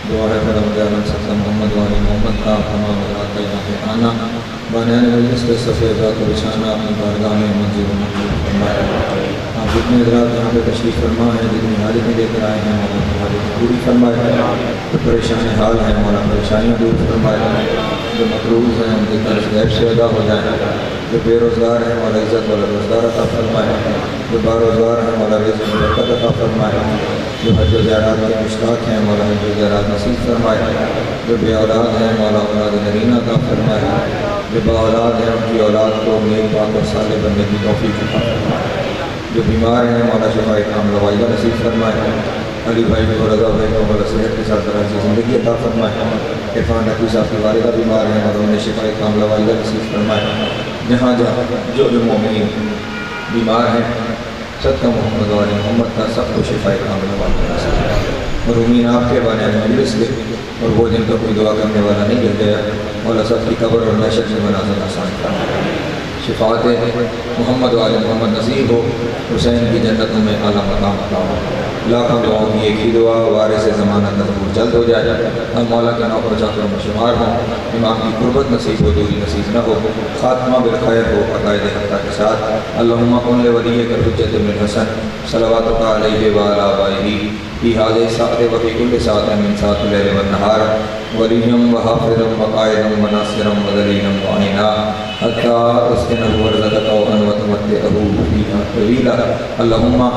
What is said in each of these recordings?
दुआ है मोहम्मद वाले मोहम्मद का तमाम आना बनान मजलिस के सफ़ेदा को बिछाना अपनी बारगाह में मंजूर फरमाए। आप जितने हज़रात यहाँ पे तशरीफ़ फरमा है, जितनी हालतें लेकर आए हैं मौला हालतें पूरी फरमाए। तो परेशान हाल हैं मौला परेशानियाँ दूर फरमाए। जो मकरूज़ हैं उनके कर्ज गैब से अदा हो जाए। जो बेरोज़गार हैं मौला इज़्ज़त वाला रोज़गार अता फरमाए। जो बारोज़गार हैं मौला रिज़्क़ में बरकत अता फरमाए। जो हज व ज़ियारत के मुश्ताक़ हैं मौला हज व ज़ियारत नसीब फरमाए। जो बे औलाद हैं मौला औलाद नरीना अता फरमाए। जो बा औलाद हैं उनकी औलाद को नेक पाक और साले बनने की तौफ़ीक़ अता फरमाए। जो बीमार हैं मौला शिफ़ाए कामिला वाइदा नसीब फरमाए। अली भाई को रज़ा भाई को मौला सेहत के साथ दराज़ ज़िंदगी अता फरमाए। इरफान नक़वी साहब की वालिदा बीमार हैं मौला उन्हें शिफ़ाए कामिला वाइदा नसीब फरमाए। जहाँ जहाँ जो मोमिनीन बीमार हैं सदका मोहम्मद वाले मोहम्मद का सबको शिफ़ाए कामिला वाइदा नसीब फरमाए। और उम्मीद आपके बने मजलिस के और वो जिनका कोई दुआ करने वाला नहीं गिर गया मौला सब की कब्र और महशर में मनाज़िर आसान फरमाए। शिफ़ात मोहम्मद वाले मोहम्मद नसीब हो। हुसैन की जन्नतों में आला मकाम अता हो। लाखों दुआओं की एक ही दुआ वारिस ज़माना तकबूर जल्द हो जाए। हम मौला के नौकर चाकर में शुमार हों। इमाम की कुर्बत नसीब हो, दूरी नसीब न हो। ख़ात्मा बिलखैर हो अक़ायद हक़्क़ा के साथ। अल्लाहुम्मा कुन लिवलिय्यिकल हुज्जत बिन हसन सलवातुका अलैहि व अला आबाइही फी हाज़िहि साअति व फी कुल्लि साअतिन मिन साअतिल लैलि वन नहार वलिय्यम व हाफ़िज़म व क़ाइदम व नासिरम व दलीलम व आइना हत्ता उस्किनहु व रज़क़तहु व तुमत्तिअहु फ़ीहा तवीला। अल्लाहुम्मा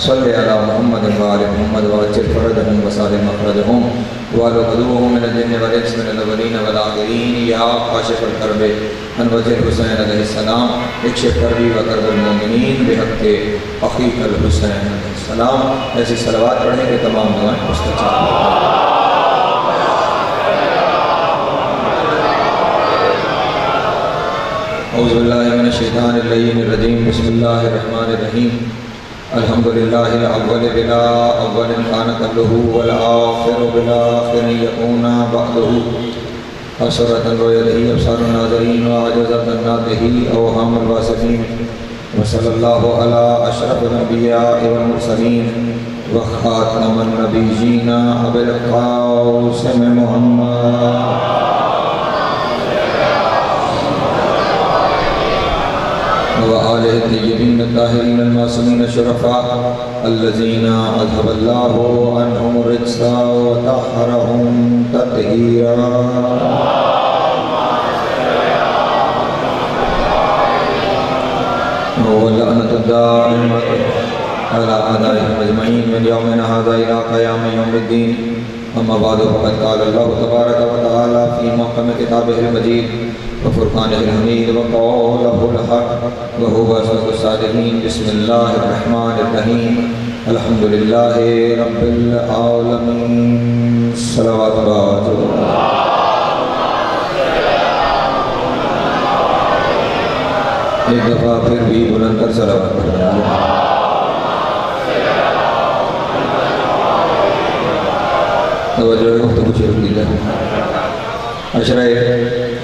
सल्लि अला मुहम्मद व आलि मुहम्मद व अज्जिल फ़रजहुम व सालिम मख़रजहुम व अदूहुम मिनल जिन्नि वल इंसि मिनल अव्वलीन वल आख़िरीन या काशिफ़ल कर्बि अन वजहिल हुसैन अलैहिस्सलाम इक्शिफ़ कर्बी व कर्बल मोमिनीन बिहक़्क़ि अख़ीकल हुसैन अलैहिस्सलाम। ऐसी सलवात पढ़ने के तमाम दुआएं मुस्तजाब। औज़ु बिल्लाहि मिनश शैतानिर रजीम बिस्मिल्लाहिर रहमानिर रहीम। अल्हम्दुलिल्लाहिल अव्वल बिला अव्वलिन काना क़ब्लहु वल आख़िरु बिला आख़िरिन यकूना बअदहु असरतन रुयलही अब्सारुन नाज़रीन व अजज़तन नातिही अवहामुल वासिफ़ीन व सल्लल्लाहु अला अशरफिल अंबिया'i वल मुरसलीन व ख़ातमिन नबिय्यीन अबिल क़ासिम मुहम्मद व आलिहि तय्यबीन ताहिरीन अल-मासूमीन शुरफ़ा अल्लज़ीना अज़हबल्लाहु अन्हुम रिज्सा व तहहरहुम तत्हीरा। व लअनतु दाइमतु अला अदाइहिम अजमईन मिन यौमिना हाज़ा इला क़याम यौमिद्दीन। अम्मा बअद फ़क़द क़ाल अल्लाहु तबारक व तआला फ़ी महकम किताबिहिल मजीद व फ़ुरक़ानिहिल हमीद व क़ौलिहिल हक़ व हुवा असदक़ुस सादिक़ीन। बिस्मिल्लाहिर रहमानिर रहीम। अल्हम्दुलिल्लाहि रब्बिल आलमीन। सलावतु एक दफ़ा फिर भी बुलंदर सलावत पढ़ेंगे। तवज्जो गुफ्तगू शुरू कीजिए। अशरा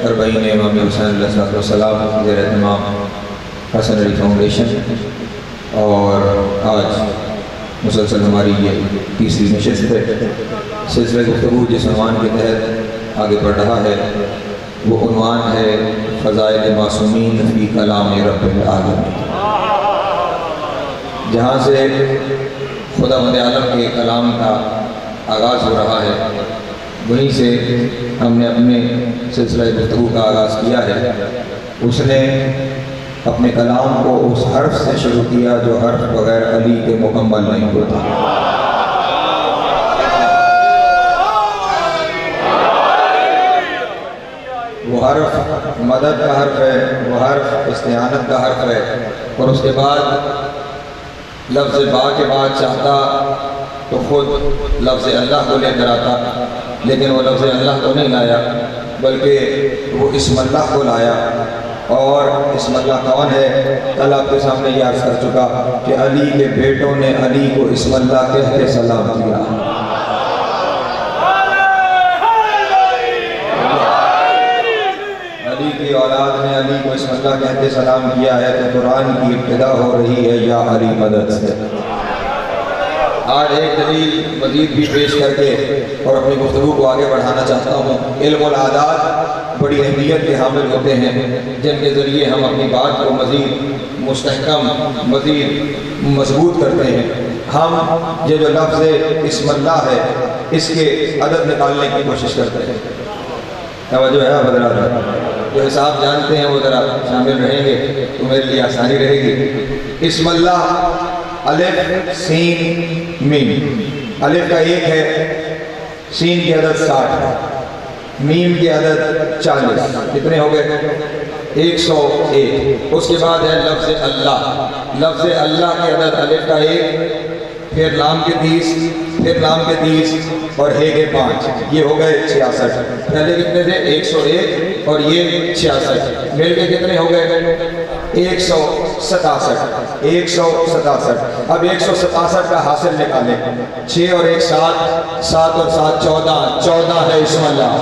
अरबईन इमाम हुसैन अलैहिस्सलाम ज़ेर एहतमाम हसन अली फाउंडेशन और आज मुसलसल हमारी ये तीसरी नशिस्त है। सिलसिला गुफ्तगू जिस उन्वान के तहत आगे बढ़ रहा है वो उन्वान है फ़ज़ाइल मासूमीन फ़ी कलाम रब्बिल आलमीन। जहाँ से खुदावंद आलम के कलाम का आगाज़ हो रहा है वहीं से हमने अपने सिलसिला गुफ्तगू का आगाज़ किया है। उसने अपने कलाम को उस हर्फ से शुरू किया जो हर्फ बगैर अली के मुकम्मल नहीं होता। वो हर्फ मदद का हर्फ है, वो हर्फ इस्तिआनत का हर्फ है। और उसके बाद लफ्ज़ बा के बाद चाहता तो खुद लफ्ज़ अल्लाह को लेकर आता, लेकिन वो लफ्ज़ अल्लाह को नहीं लाया बल्कि वो इस्म अल्लाह को लाया। और इस्म अल्लाह कौन है? कल आपके सामने ये अर्ज़ कर चुका कि अली के बेटों ने अली को इस्म अल्लाह कह के सलाम किया। अली की औलाद ने अली को इस्म अल्लाह कह के सलाम किया है तो कुरान की इब्तिदा हो रही है या अली मदद से। आज एक दलील मज़ीद भी पेश करके और अपनी गुफ्तगू को आगे बढ़ाना चाहता हूँ। इल्मुल आदात बड़ी अहमियत के हामिल होते हैं, जिनके ज़रिए हम अपनी बात को मज़ीद मुस्तहकम, मज़ीद मजबूत करते हैं। हम ये जो लफ्ज़ इस्मल्लाह है, इसके अदद निकालने की कोशिश करते हैं। तवज्जो है हज़रात, जो हिसाब जानते हैं वो ज़रा शामिल रहेंगे तो मेरे लिए आसानी रहेगी। इस्मल्लाह अलिफ सीन मीम। अलिफ का 1 है, सीन की अदद 60, मीम की अदद 40, कितने हो गए? 101। उसके बाद है लफ्ज़ अल्लाह। लफ्ज़ अल्लाह की अदद अलिफ का 1, फिर लाम के 30, फिर लाम के 30 और हे के 5, ये हो गए 66। पहले कितने थे? 101 और ये 66, मिल के कितने हो गए? 167। 167। अब 167 का हासिल निकालें। 6 और 1 7, 7 और 7 14, 14 है इस्मल्लाह।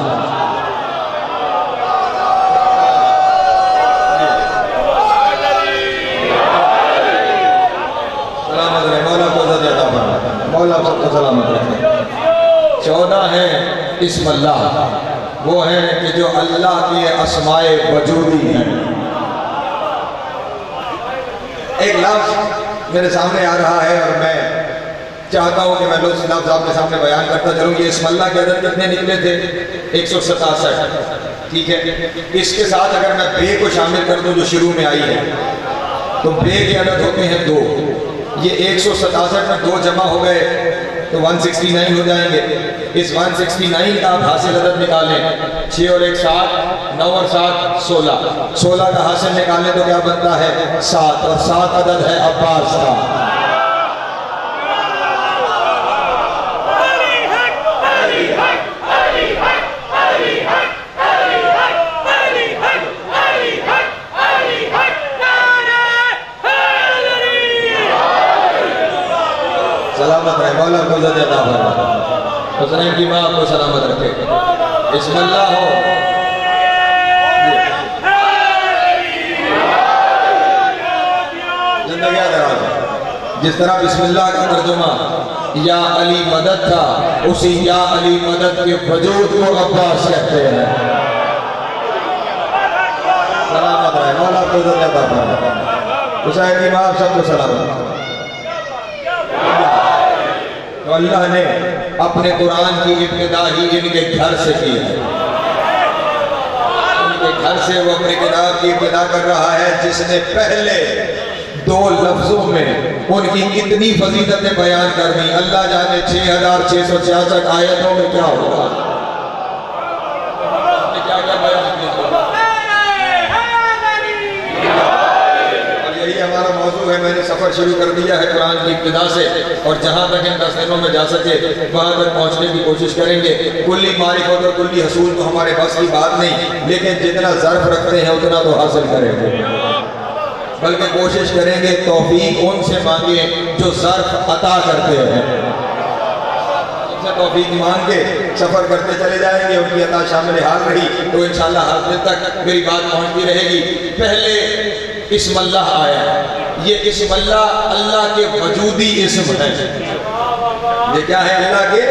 मौला सबको सलामत रखे। 14 है इस्मल्लाह, वो है कि जो अल्लाह के अस्माए वजूदी हैं। एक लफ्ज़ मेरे सामने आ रहा है और मैं चाहता हूँ कि मैं लफ्ज़ आपके सामने बयान करता चलूँ। ये इस्मल्लाह के अदद कितने निकले थे? 167, ठीक है। इसके साथ अगर मैं बे को शामिल कर दूँ जो शुरू में आई है, तो बे के अदद होते हैं 2। ये 167 में 2 जमा हो गए तो 169 हो जाएंगे। इस 169 का आप हासिल अदद निकालें। 6 और 1 7, 9 और 7 16, 16 का हासिल निकालें तो क्या बनता है? 7, और 7 अदद है अब्बास का। सलामत रहे, मौला को ज़्यादा हुसैन की माँ आपको सलामत रखे। इस्मल्लाह हो। जिंदगी दराज है। जिस तरह बिस्मिल्लाह का तर्जुमा या अली मदद था, उसी या अली मदद के वजूद को अब्बास कहते हैं। सलामत रहे, मौला को ज़्यादा हुसैन की माँ सबको सलामत। तो अल्लाह ने अपने कुरान की इब्तिदा ही इनके घर से की है। इनके घर से वो अपनी किताब की इब्तिदा कर रहा है, जिसने पहले 2 लफ्जों में उनकी इतनी फजीलतें बयान कर दी। अल्लाह जाने 6666 आयतों में क्या होगा, क्या क्या बयान किया। हमारा मौजू है, मैंने सफ़र शुरू कर दिया है कुरान की इब्तिदा से, और जहाँ तक इन 10 दिनों में जा सके वहाँ तक पहुँचने की कोशिश करेंगे। कुल्ली मारिफत और कुल्ली हसूल तो हमारे बस की बात नहीं, लेकिन जितना ज़र्फ रखते हैं उतना तो हासिल करेंगे। बल्कि कोशिश करेंगे तौफीक उनसे मांगे जो ज़र्फ अता करते हैं। उनसे तौफीक मांग के सफ़र करते चले जाएंगे। उनकी अता शामिल हाल रही तो इंशाअल्लाह हर दिन तक मेरी बात पहुँचती रहेगी। पहले इस्मल्लाह आया, ये इस्मल्लाह अल्लाह के वजूदी इस्म है। ये क्या है? अल्लाह के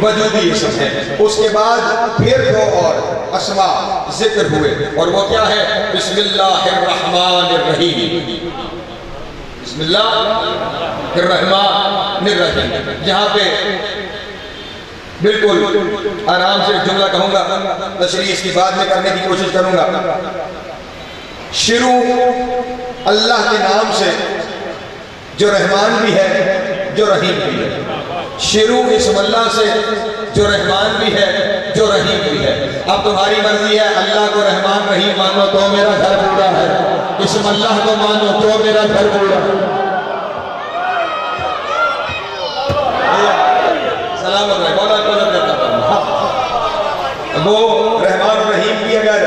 वजूदी इस्म है। उसके बाद फिर 2 और अस्मा जिक्र हुए, और वो क्या है? बिस्मिल्लाहिर्रहमानिर्रहीम। बिस्मिल्लाहिर्रहमानिर्रहीम। यहाँ पे बिल्कुल आराम से जुमला कहूँगा, तशरीह इसकी बाद में करने की कोशिश करूँगा। शुरू अल्लाह के नाम से जो रहमान भी है, जो रहीम भी है। शुरू इस्मल्लाह से जो रहमान भी है, जो रहीम भी है। अब तुम्हारी मर्जी है, अल्लाह को रहमान रहीम मानो तो मेरा घर पूरा है, इस्मल्लाह को मानो तो मेरा घर पूरा है। सलामत रहे, मौला को वो रहमान और रहीम की अगर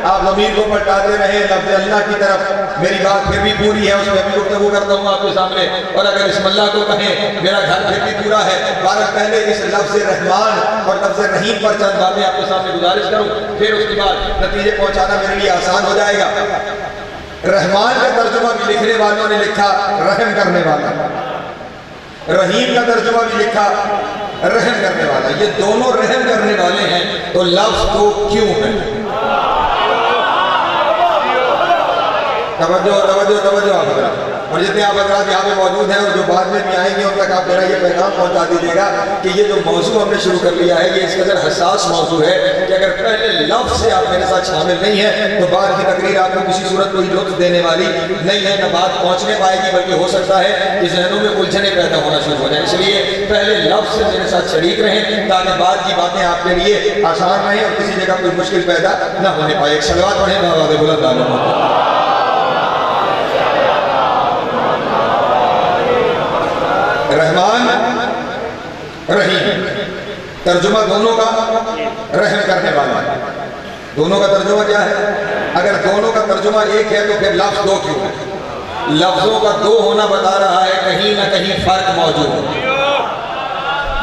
आप ज़मीर को पलटाते रहे लफ्ज़ अल्लाह की तरफ, मेरी बात फिर भी पूरी है, उसमें भी गुफ्तगू करता हूँ आपके सामने। और अगर इस्मल्लाह को कहें मेरा घर फिर भी पूरा है। बारह पहले इस लफ्ज़ रहमान और लफ्ज़ रहीम पर चंद बातें आपके सामने गुजारिश करूँ, फिर उसके बाद नतीजे पहुँचाना मेरे लिए आसान हो जाएगा। रहमान का तर्जुमा भी लिखने वालों ने लिखा रहम करने वाला, रहीम का तर्जुमा भी लिखा रहम करने वाला। ये दोनों रहम करने वाले हैं, तो लफ्ज तो क्यों है? तवज्जो तवज्जो तवज्जो आप हज़रात, और जितने आप हज़रात यहाँ पे मौजूद हैं और जो बाद में भी आएंगे उन तक आप मेरा ये पैगाम पहुँचा दीजिएगा कि ये जो मौजू हमने शुरू कर लिया है, ये इस कदर हसास मौजू है कि अगर पहले लफ्ज़ से आप मेरे साथ शामिल नहीं है तो बाद की तकरीर आपको किसी सूरत कोई लुत्फ़ देने वाली नहीं है, न बात पहुँचने पाएगी, बल्कि हो सकता है कि ज़हनों में उलझने पैदा होना शुरू हो जाए। इसलिए पहले लफ्ज़ से मेरे साथ शरीक रहें ताकि बाद की बातें आपके लिए आसान रहें और किसी जगह कोई मुश्किल पैदा न होने पाए। एक सलवात पढ़ें बाबा बुलंद आलम। रहमान रहीम, तर्जुमा दोनों का रहम करने वाला है। दोनों का तर्जुमा क्या है? अगर दोनों का तर्जुमा एक है तो फिर लफ्ज दो क्यों है? लफ्जों का दो होना बता रहा है कहीं ना कहीं फर्क मौजूद है।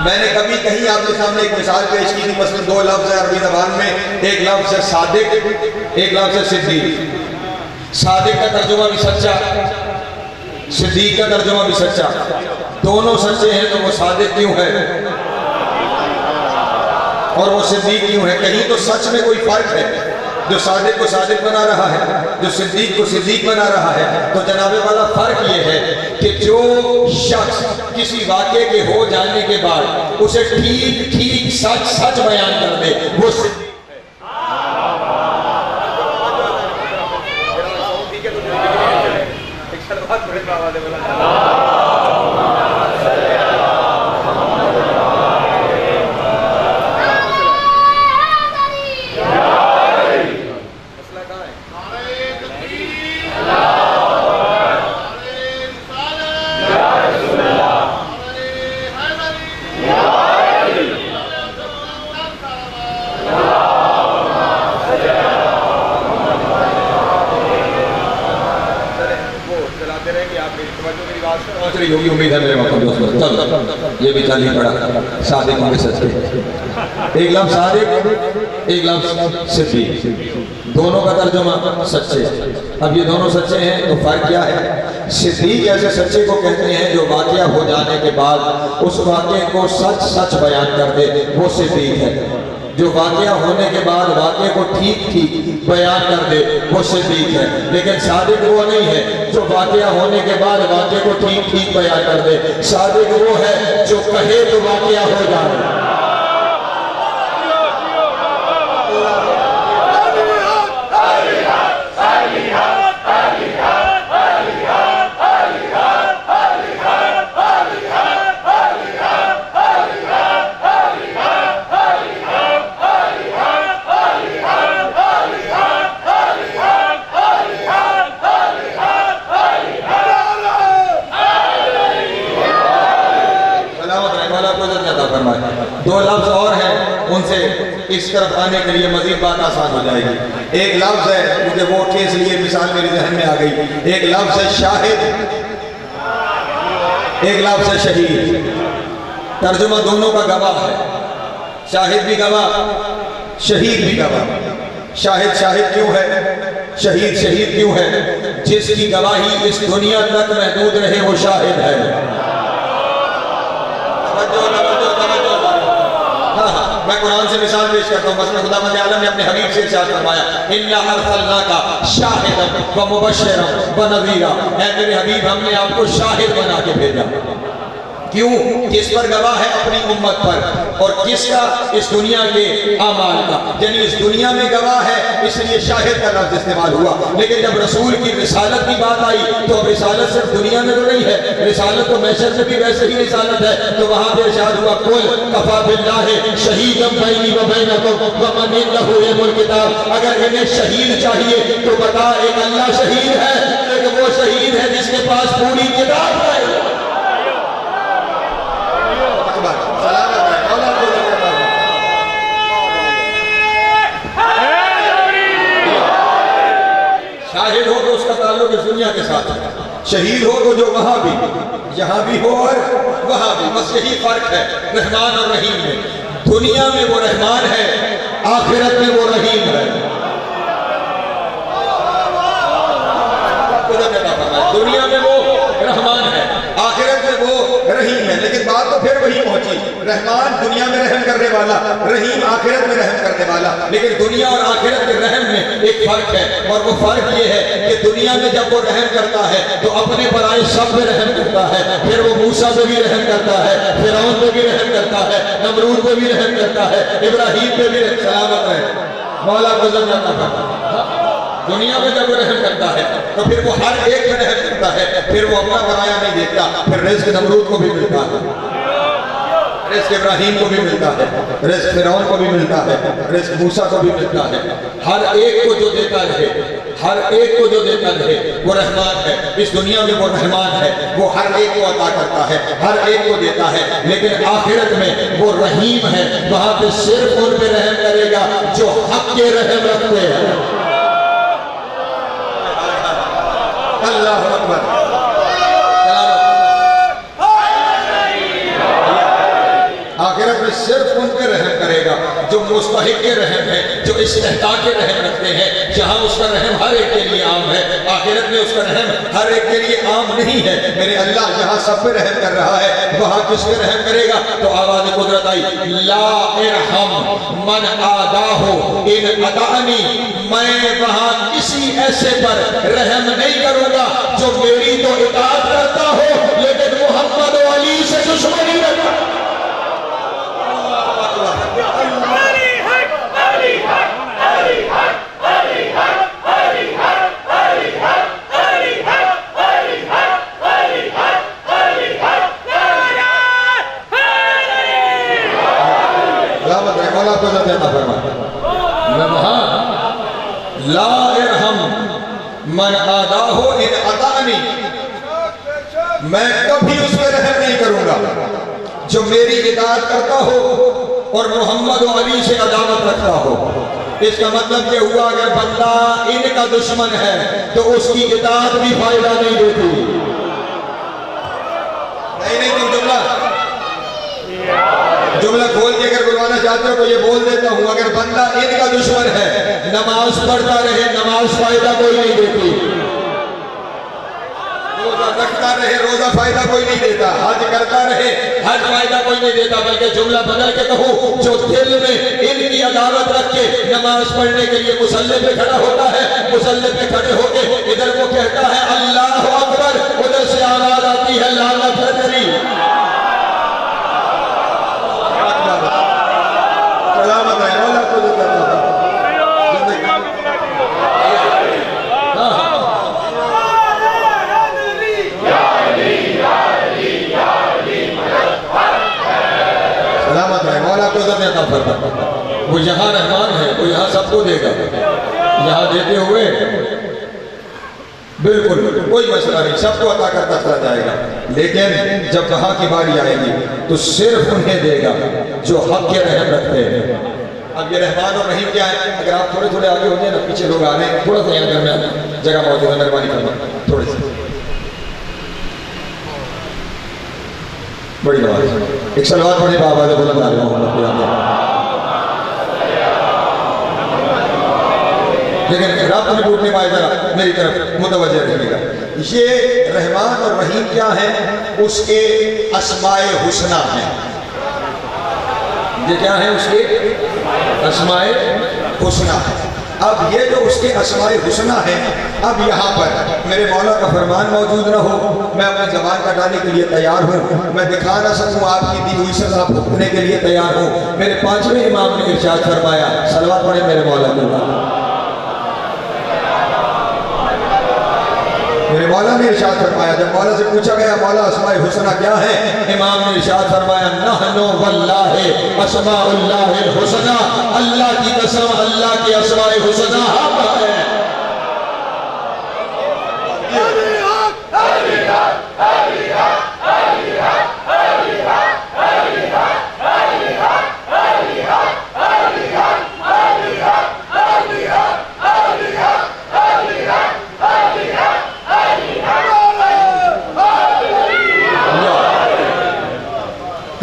मैंने कभी कहीं आपके सामने एक मिसाल पेश की थी, मसलन दो लफ्ज है अरबी ज़बान में, एक लफ्ज है सादिक, एक लफ्ज है सिद्दीक। सादिक का तर्जुमा भी सच्चा, सिद्दीक का तर्जुमा भी सच्चा। दोनों सच्चे हैं तो वो सादिक क्यों है और वो सिद्दीक क्यों है? कहीं तो सच में कोई फर्क है। जो सादिक को सादिक बना रहा है, जो सिद्दीक को सिद्दीक बना रहा है, तो जनाबे वाला फर्क ये है कि जो शख्स किसी वाक़े के हो जाने के बाद उसे ठीक ठीक सच सच बयान कर दे, वो होगी। उम्मीद है मेरे मौका दोस्त। चलो ये भी चल ही पड़ा। सादिक होंगे सच्चे, एक लफ्ज सादिक, एक लफ्ज सिद्दीक, दोनों का तर्जुमा सच्चे। अब ये दोनों सच्चे हैं तो फर्क क्या है? सिद्दीक ऐसे सच्चे को कहते हैं जो वाक़या हो जाने के बाद उस वाक़े को सच सच बयान कर दे, वो सिद्दीक है। जो वाक़या होने के बाद वाक़े को ठीक ठीक बयान कर दे, वो सिद्दीक है। लेकिन सादिक वो नहीं है जो वाक़या होने के बाद वाक़े को ठीक ठीक बयान कर दे। सादिक वो है जो कहे तो वाक़या हो जाए। दो लफ्ज और हैं, उनसे इस तरफ आने के लिए मजीद बात आसान हो जाएगी। एक लफ्ज है, मुझे वो उठे इसलिए मिसाल मेरे जहन में आ गई। एक लफ्ज है शाहिद, एक लफ्ज है शहीद। तर्जुमा दोनों का गवाह है, शाहिद भी गवाह, शहीद भी गवाह। शाहिद शाहिद क्यों है, शहीद शहीद क्यों है? जिसकी गवाही इस दुनिया तक महदूद रहे वो शाहिद है। मैं कुरान से मिसाल पेश करता हूँ। मसलन खुदावंद आलम ने अपने हबीब से इरशाद फरमाया, इन्ना अरसलनाका शाहिदन व मुबश्शिरन व नज़ीरा, ऐ मेरे हबीब हमने आपको शाहिद बना के भेजा। क्यों? किस पर गवाह है? अपनी उम्मत पर। और किसका? इस दुनिया के आमाल का, यानी इस दुनिया में गवाह है, इसलिए शाहिद का लफ्ज इस्तेमाल हुआ। लेकिन जब रसूल की रिसालत की बात आई तो अब रिसालत सिर्फ दुनिया में तो नहीं है, रिसालत तो महशर में भी वैसे ही रिसालत है। तो वहां पर इरशाद हुआ, कुल कफा बिल्लाहि शहीदन बैनी व बैनकुम व मन इंदहु इल्मुल किताब। अगर इन्हें शहीद चाहिए तो बता, एक अल्लाह शहीद है, एक वो शहीद है जिसके पास पूरी किताब है। शाहिद हो तो उसका ताल्लुक इस दुनिया के साथ है, शहीद हो तो जो वहां भी, यहाँ भी हो और वहां भी, बस यही फर्क है रहमान और रहीम में। दुनिया में वो रहमान है, आखिरत में वो रहीम है। दुनिया में वो रहमान है, आखिरत में वो रहीम है। रहमान दुनिया में रहम करने वाला, रहीम आखिरत में रहम करने वाला। लेकिन दुनिया और आखिरत के रहम में एक फर्क है, और वो फर्क ये है कि दुनिया में जब वो रहम करता है तो अपने पराए सब पे रहम करता है। फिर वो मूसा पे भी रहम करता है, फिरौन पे भी रहम करता है, नमरूद पे भी रहम करता है, इब्राहिम पे भी सलामत है। मौला गुजर जाता था। दुनिया में जब वो रहम करता है तो फिर वो हर एक में रहम करता है, फिर वो अपना बनाया नहीं देखता। फिर रिज़्क़ नमरूद को भी मिलता है, रिज़्क़ इब्राहिम को भी मिलता है, रिज़्क़ फिरौन को भी मिलता है, रिज़्क़ मूसा को भी मिलता है। हर एक को जो देता रहे, हर एक को जो देता रहे वो रहमान है। इस दुनिया में वो रहमान है, वो हर एक को अता करता है, हर एक को देता है। लेकिन आखिरत में वो रहीम है, वहां पे सिर्फ उन पे रहम करेगा जो हक के रहम रखते हैं। अल्लाह अकबर। आखिरत में सिर्फ उन पे रहम करेगा जो मुस्तहिक के रहम है, जो इस्तेहकाक के रहम रखते हैं। जहां उसका रहम हर एक के लिए आम है, आखिरत में उसका रहम हर एक के लिए आम नहीं है। मेरे अल्लाह जहां सब पे रहम कर रहा है, वहां किस पे रहम करेगा? तो आवाज कुदरत आई, ला इरहम मन आदाहो इन अदानी। मैं वहां किसी ऐसे पर रहम नहीं करूंगा जो मेरी तो इताअत करता हो लेकिन मोहम्मद और अली से दुश्मनी रखता। ला इरहम मन आदाहो इन अतानी। मैं कभी उस पर रहम नहीं करूंगा जो मेरी इताअत करता हो और मोहम्मद और अली से अदावत रखता हो। इसका मतलब ये हुआ अगर बंदा इनका दुश्मन है तो उसकी इताअत भी फायदा नहीं देती। नहीं तुम जुमला खोल के अगर बुलवाना चाहते हो तो ये बोल देता हूं, अगर बंदा इनका दुश्मन है, नमाज पढ़ता रहे, नमाज फायदा कोई नहीं देती। रोजा रखता रहे, रोजा फायदा कोई नहीं देता। हज करता रहे, हज फायदा कोई नहीं देता। बल्कि जुमला बदल के कहूं, जो दिल में इनकी अदावत रख के नमाज पढ़ने के लिए मुसल्ले पे खड़ा होता है, मुसल्ले पे खड़े होके इधर वो कहता है अल्लाह अकबर, उधर से आवाज आती है लानत है तेरी। वो यहाँ रहमान है, वो यहाँ सबको देगा। यहाँ देते हुए बिल्कुल कोई मसला नहीं, सबको अता करता चला जाएगा। लेकिन जब वहाँ की बारी आएगी तो सिर्फ उन्हें देगा जो हक के रहम रखते हैं। अब ये रहमान और रहीम क्या है? अगर आप थोड़े थोड़े आगे हो जाए ना, पीछे लोग आ रहे हैं, थोड़ा सा यहाँ दरमियान जगह मौजूद है, मेहरबानी करना थोड़ी सी बड़ी आवाज। एक सलवात पढ़े बाबा से बुलंद आले मोहम्मद। लेकिन रात में टूटने पाए जरा मेरी तरफ मुतवज्जह रहिएगा। ये रहमान और रहीम क्या है? उसके अस्माए हुस्ना है। ये क्या है? उसके अस्माए हुस्ना है। अब ये जो उसके अस्माए हुस्ना है, अब यहाँ पर मेरे मौला का फरमान मौजूद न हो, मैं अपनी ज़बान कटाने के लिए तैयार हूँ। मैं दिखा ना सकूँ आपकी दी हुई सज़ा भुगतने के लिए तैयार हूँ। मेरे पांचवें इमाम ने इरशाद फरमाया, सलवात पढ़े मेरे मौला के। मेरे मौला ने इरशाद फरमाया, जब मौला से पूछा गया मौला अस्माए हुस्ना क्या है, इमाम ने इरशाद फरमाया, नहनु वल्लाहि अस्माउल्लाहिल हुस्ना। अल्लाह की कसम, अल्लाह के अस्माए हुस्ना हम है।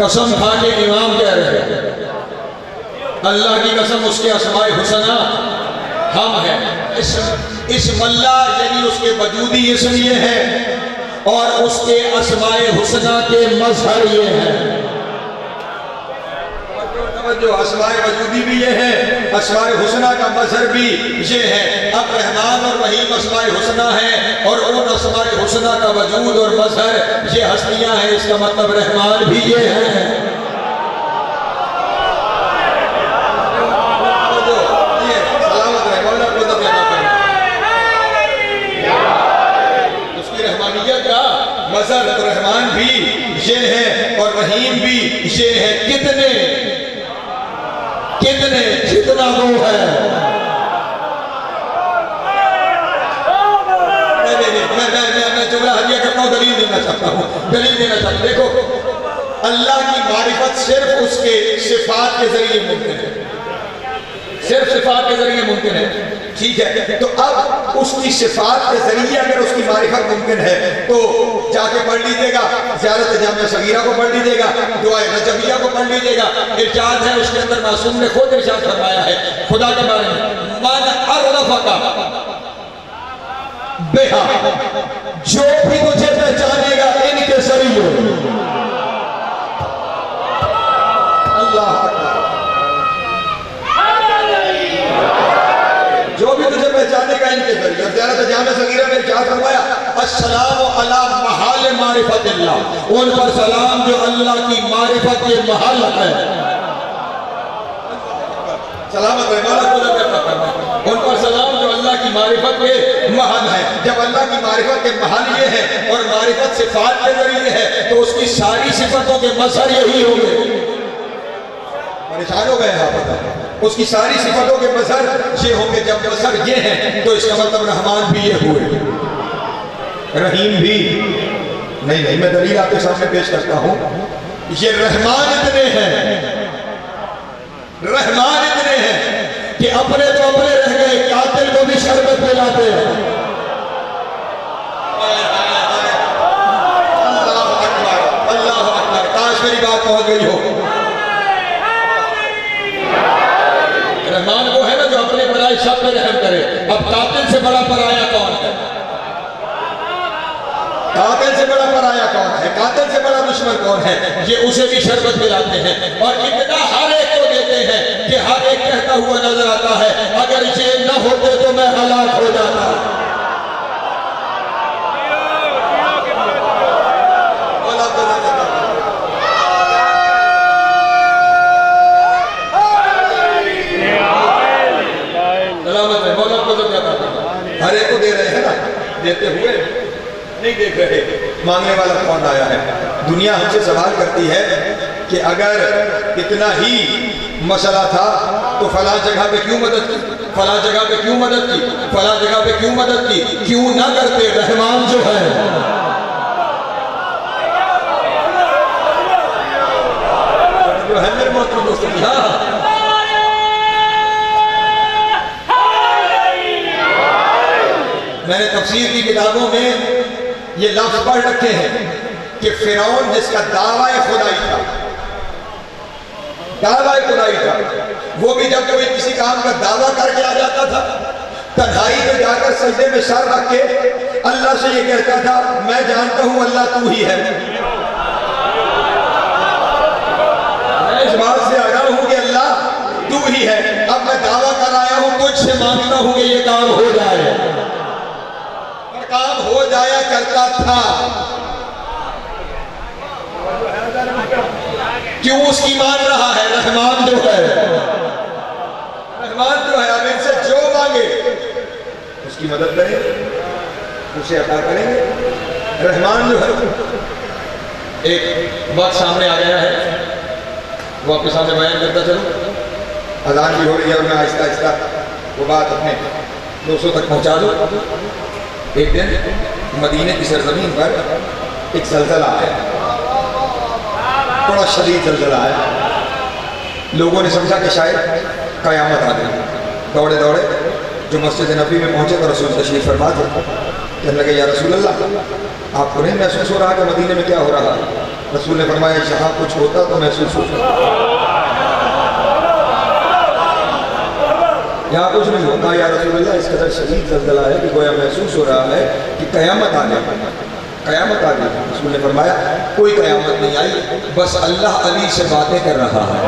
कसम खा के इमाम कह रहे हैं, अल्लाह की कसम उसके अस्माए हुस्ना हम हैं। इस मल्ला यानी उसके वजूदी इसम ये है और उसके अस्माए हुस्ना के मजहर ये है। जो अस्माए वजूदी भी ये है, अस्माए हुस्ना का मजहर भी ये है। अब रहमान और रहीम अस्माए हुस्ना है और उन अस्माए हुस्ना का वजूद और मजहर ये हस्तियां हैं, इसका मतलब रहमान भी ये है। मज़हर तो रहमान भी ये है और रहीम भी ये है। कितने कितने जितना वो है। मैं जुमला हदिया करता हूँ, दलील देना चाहता हूँ, दलील देना चाहता हूँ। देखो, अल्लाह की मारिफत सिर्फ उसके सिफात के जरिए मुमकिन है, सिर्फ सिफात के जरिए मुमकिन है। ठीक है, तो अब उसकी सिफात के जरिए अगर उसकी मारिफत मुमकिन है तो जाके पढ़ लीजिएगा, ज़ियारत जामिया सगीरा को पढ़ लीजिएगा, दुआए रजबिया को पढ़ लीजिएगा। इरशाद है उसके अंदर, मासूम ने खुद इरशाद फरमाया है खुदा के बारे में, मन अरफ़का बेहा, जो भी तुझे पहचानेगा इनके जरिए। अल्लाह, जो भी तुझे पहचानेगा इनके जरिए। और ज़ियारत जामिया सगीरा में क्या फरमाया, अस्सलामु अला महाल मारिफतिल्लाह, उन पर सलाम जो अल्लाह की मारिफत के महल है। सलामत उन पर सलाम जो अल्लाह की मारिफत के महल है। जब अल्लाह की मारिफत के महल ये है और मारिफत सिफात के जरिए है तो उसकी सारी सिफतों के मजहर यही होंगे। परेशान हो गए आप, उसकी सारी सिफतों के मजहर ये होंगे। जब मजहर ये है तो इसका मतलब रहमान भी ये हुए, रहीम भी नहीं। मैं दलील आपके सामने पेश करता हूं। ये रहमान इतने हैं, रहमान इतने हैं कि अपने तो अपने रह गए, कातिल को भी शरबत पिलाते हैं। अल्लाह अकबर, अल्लाह अकबर। काश मेरी बात पहुंच गई हो। रहमान वो है ना जो अपने पराए सब पे रहम करे। अब कातिल से बड़ा पराया कौन है? कातिल से बड़ा पराया कौन है? कातिल से बड़ा दुश्मन कौन है? ये उसे भी शरबत पिलाते हैं और इतना हर एक को देते हैं कि हर एक कहता हुआ नजर आता है, अगर ये न होते तो मैं हलाक हो जाता। हर एक को दे रहे हैं ना, देते हुए नहीं देख रहे। मांगने वाला कौन आया है? दुनिया हमसे सवाल करती है कि अगर इतना ही मसला था तो फला जगह पे क्यों मदद की, फला जगह पे क्यों मदद की, फला जगह पे क्यों मदद की, क्यों ना करते? रहमान जो है, जो है मेरे मोहतरम दोस्तों, मैंने तफसीर की किताबों में ये लफ्ज पढ़ रखे हैं कि फिरौन जिसका दावा खुदाई था, दावा खुदाई था, वो भी जब कोई किसी काम का दावा करके आ जाता था, तन्हाई में जाकर सजदे में सर रख के अल्लाह से ये कहता था, मैं जानता हूं अल्लाह तू ही है। मैं इस बात से आया हूं कि अल्लाह तू ही है। अब मैं दावा कर आया हूं, तुझसे मांगता हूं कि ये काम हो जाए। काम हो जाया करता था। क्यों उसकी मान रहा है? रहमान जो है, रहमान जो है, अब इनसे जो मांगे उसकी मदद करेंगे, उसे अता करेंगे। रहमान जो है, एक वक्त सामने आ गया है, वो आपके सामने बयान करता चलो। अजान भी हो रही है और मैं आहिस्ता आहिस्ता वो बात अपने दोस्तों तक पहुंचा दूं। एक दिन मदीने की सरजमीन पर एक ज़लज़ला आया, बड़ा शदीद ज़लज़ला आया। लोगों ने समझा कि शायद क़यामत आ गई। दौड़े दौड़े जो मस्जिद नबी में पहुंचे तो रसूल तशरीफ़ फरमा थे। कहने लगे, या रसूल अल्लाह, आपको नहीं महसूस हो रहा कि मदीने में क्या हो रहा है? रसूल ने फरमाया, जहाँ कुछ होता तो महसूस होता, यहाँ कुछ नहीं होता। या रसूल अल्लाह, इस कदर शदीद ज़लज़ला है कि गोया महसूस हो रहा है कि क़यामत आ गई, क़यामत आ गई। रसूल ने फरमाया, कोई क़यामत नहीं आई, बस अल्लाह अली से बातें कर रहा है।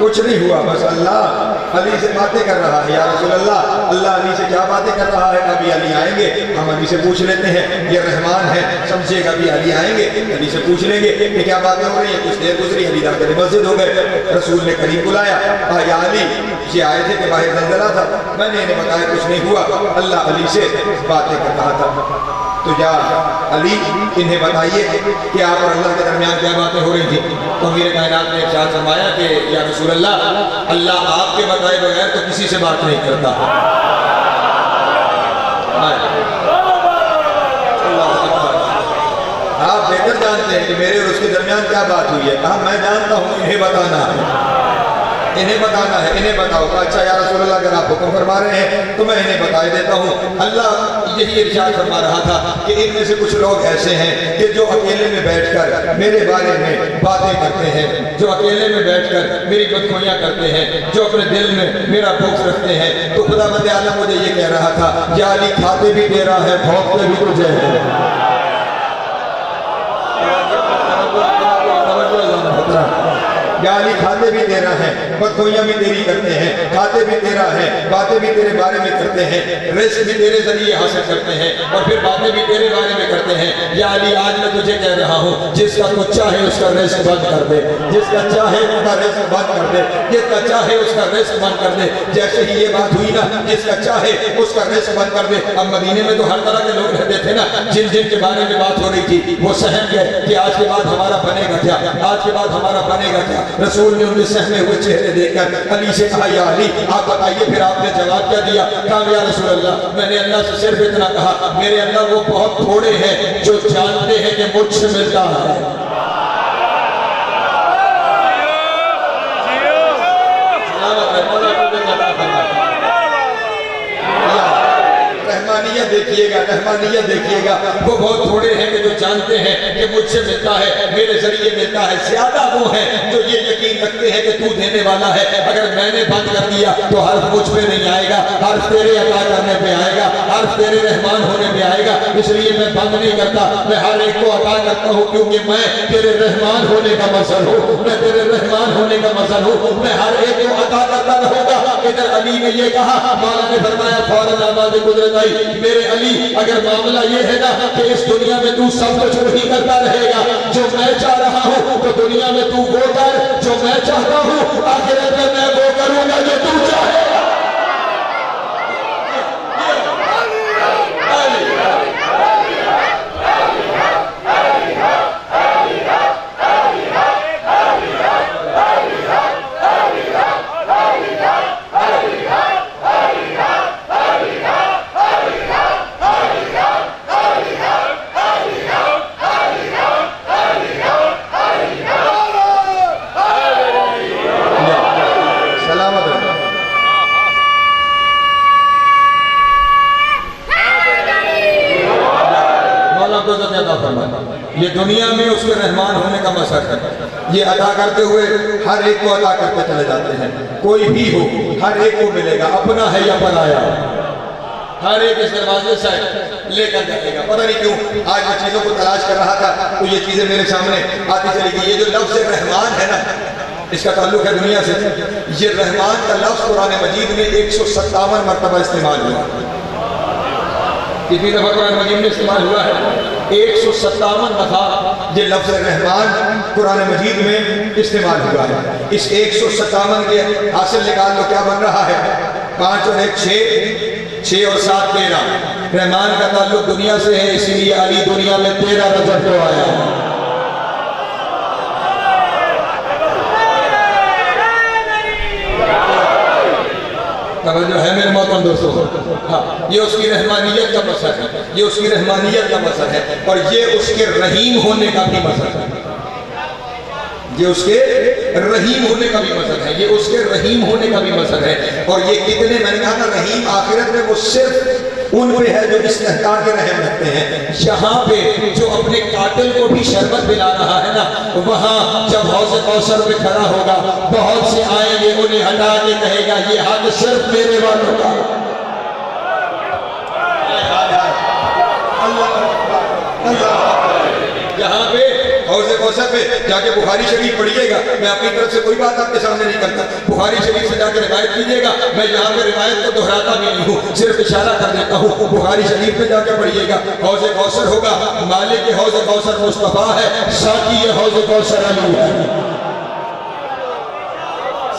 कुछ नहीं हुआ, बस अल्लाह अली से बातें कर रहा है। या रसूल अल्लाह, अल्लाह अली से क्या बातें कर रहा है? अभी अली आएंगे, हम अली से पूछ लेते हैं, ये रहमान है समझिएगा, अभी अली आएंगे, अली से पूछ लेंगे कि क्या बातें हो रही है। कुछ देर गुजरी, अली जाकर मस्जिद हो गए, रसूल ने करीब बुलाया, या अली, ये आए थे कि बाहर जलजला था, मैंने इन्हें बताया कुछ नहीं हुआ, अल्लाह अली से बातें कर रहा था। तो या अली, इन्हें बताइए कि आप और अल्लाह के दरमियान क्या बातें हो रही थी। तो मेरे कायनात ने इरशाद फरमाया कि या रसूल अल्लाह, अल्लाह आपके बताए बगैर तो किसी से बात नहीं करता। आप बेहतर जानते हैं कि मेरे और उसके दरमियान क्या बात हुई है। कहा मैं जानता हूँ, इन्हें बताना है, इन्हें बताना है, इन्हें बताओ। अच्छा या रसूल अल्लाह, अगर आप हुक्म फरमा रहे हैं तो मैं इन्हें बता देता हूँ। अल्लाह यही इरशाद फरमा रहा था कि इनमें से कुछ लोग ऐसे हैं कि जो अकेले में बैठकर मेरे बारे में बातें करते हैं, जो अकेले में बैठकर मेरी बदखोइयाँ करते हैं, जो अपने दिल में मेरा बुग़्ज़ रखते हैं। तो खुदावंद आलम मुझे ये कह रहा था, या अली खाते भी तेरा है, भौंकते भी तुझे है। गाली खाते भी तेरा है, बदखोइयाँ भी तेरी करते हैं, खाते भी तेरा है, बातें भी तेरे बारे में करते हैं, रिस्क भी तेरे जरिए हासिल करते हैं और फिर बातें भी तेरे बारे में करते हैं। या अली, आज मैं तुझे कह रहा हूँ, जिसका कुछ चाहे उसका रिस्क बंद कर दे, जिसका चाहे उसका रिस्क बंद कर दे, जिसका चाहे उसका रिस्क बंद कर दे। जैसे ही ये बात हुई ना, जिसका चाहे उसका रिस्क बंद कर दे। अब मदीने में तो हर तरह के लोग रहते थे ना, जिन जिन के बारे में बात हो रही थी वो सहम गए कि आज के बाद हमारा बनेगा क्या, आज के बाद हमारा बनेगा क्या। रसूल ने उनके सहमे हुए चेहरे देखकर अली से कहा, या अली आप बताइए, फिर आपने जवाब क्या दिया? कहा, या रसूल अल्लाह, मैंने अल्लाह से सिर्फ इतना कहा, मेरे अल्लाह वो बहुत थोड़े हैं जो जानते हैं कि मुझसे मिलता है। देखिएगा, रहमानियत देखिएगा, वो बहुत थोड़े हैं कि जो जानते हैं कि मुझसे मिलता है, मेरे जरिए मिलता है। ज्यादा वो हैं जो ये यकीन रखते हैं कि तू देने वाला है, अगर मैंने बंद कर दिया तो हर्फ मुझ पे नहीं आएगा, हर्फ तेरे अता करने पे आएगा, हर्फ तेरे रहमान होने पे आएगा। इसलिए मैं बंद नहीं करता, मैं हर एक को अता करता हूँ, क्योंकि मैं तेरे रहमान होने का मसल हूँ, मैं तेरे रहमान होने का मसल हूँ, मैं हर एक को अता करता रहूंगा। इधर अली ने ये कहा, मौला ने फरमाया, फौरन आवाज़ कुदरत आई, मेरे अली, अगर मामला ये है ना कि इस दुनिया में तू सब कुछ वही करता रहेगा जो मैं चाह रहा हूँ, तो दुनिया में तू वो कर जो मैं चाहता हूँ, आखिरत में मैं वो करूंगा जो तू चाहेगा। ये दुनिया में उसके रहमान होने का मसर है, ये अदा करते हुए हर एक को अदा करते चले जाते हैं। कोई भी हो, हर एक को मिलेगा, अपना है या पराया, हर एक इस दरवाजे से लेकर जाएगा। पता नहीं क्यों आज मैं चीज़ों को तलाश कर रहा था तो ये चीज़ें मेरे सामने आती चली गई। ये जो लफ्ज़ रहमान है ना, इसका ताल्लुक है दुनिया से। ये रहमान का लफ्ज़ कुरान मजीद में 157 मरतबा इस्तेमाल हुआ। कितनी दफ़ा कुरान मजीद में इस्तेमाल हुआ है? 157 दफ़ा ये लफ्ज़ रहमान कुरान मजीद में इस्तेमाल हुआ है। इस 157 के हासिल निकाल लो, क्या बन रहा है? 5 और 1 6, 6 और 7 13। रहमान का ताल्लुक दुनिया से है, इसीलिए अली दुनिया में 13 रजब को आया। जो है मेरे मोहतरम दोस्तों, हाँ, ये उसकी रहमानियत का मसर है, ये उसकी रहमानियत का मसर है, और ये उसके रहीम होने का भी मसर है, ये उसके रहीम होने का भी मसर है, ये उसके रहीम होने का भी मसर है। और ये कितने, मैंने कहा था रहीम आखिरत में वो सिर्फ उन पे है जो इस्तेहकार के रहम रखते हैं। यहाँ पे जो अपने कातिल को भी शरबत पिला रहा है ना, वहाँ जब हौज़ कौसर में खड़ा होगा, बहुत से आएंगे, उन्हें हटा के कहेगा ये हक सिर्फ मेरे वालों का। यहाँ पे हौज़े कौसर पे जाके बुखारी शरीफ पढ़िएगा। मैं अपनी तरफ से कोई बात आपके सामने नहीं करता, बुखारी शरीफ से जाके रिवायत कीजिएगा। मैं यहाँ पे रिवायत को दोहराता भी नहीं हूँ, सिर्फ इशारा कर देता हूँ। बुखारी शरीफ में जाके पढ़िएगा, हौज़े कौसर होगा, मालिक हौज़े कौसर मुस्तफ़ा है, साकी हौज़े कौसर अली है।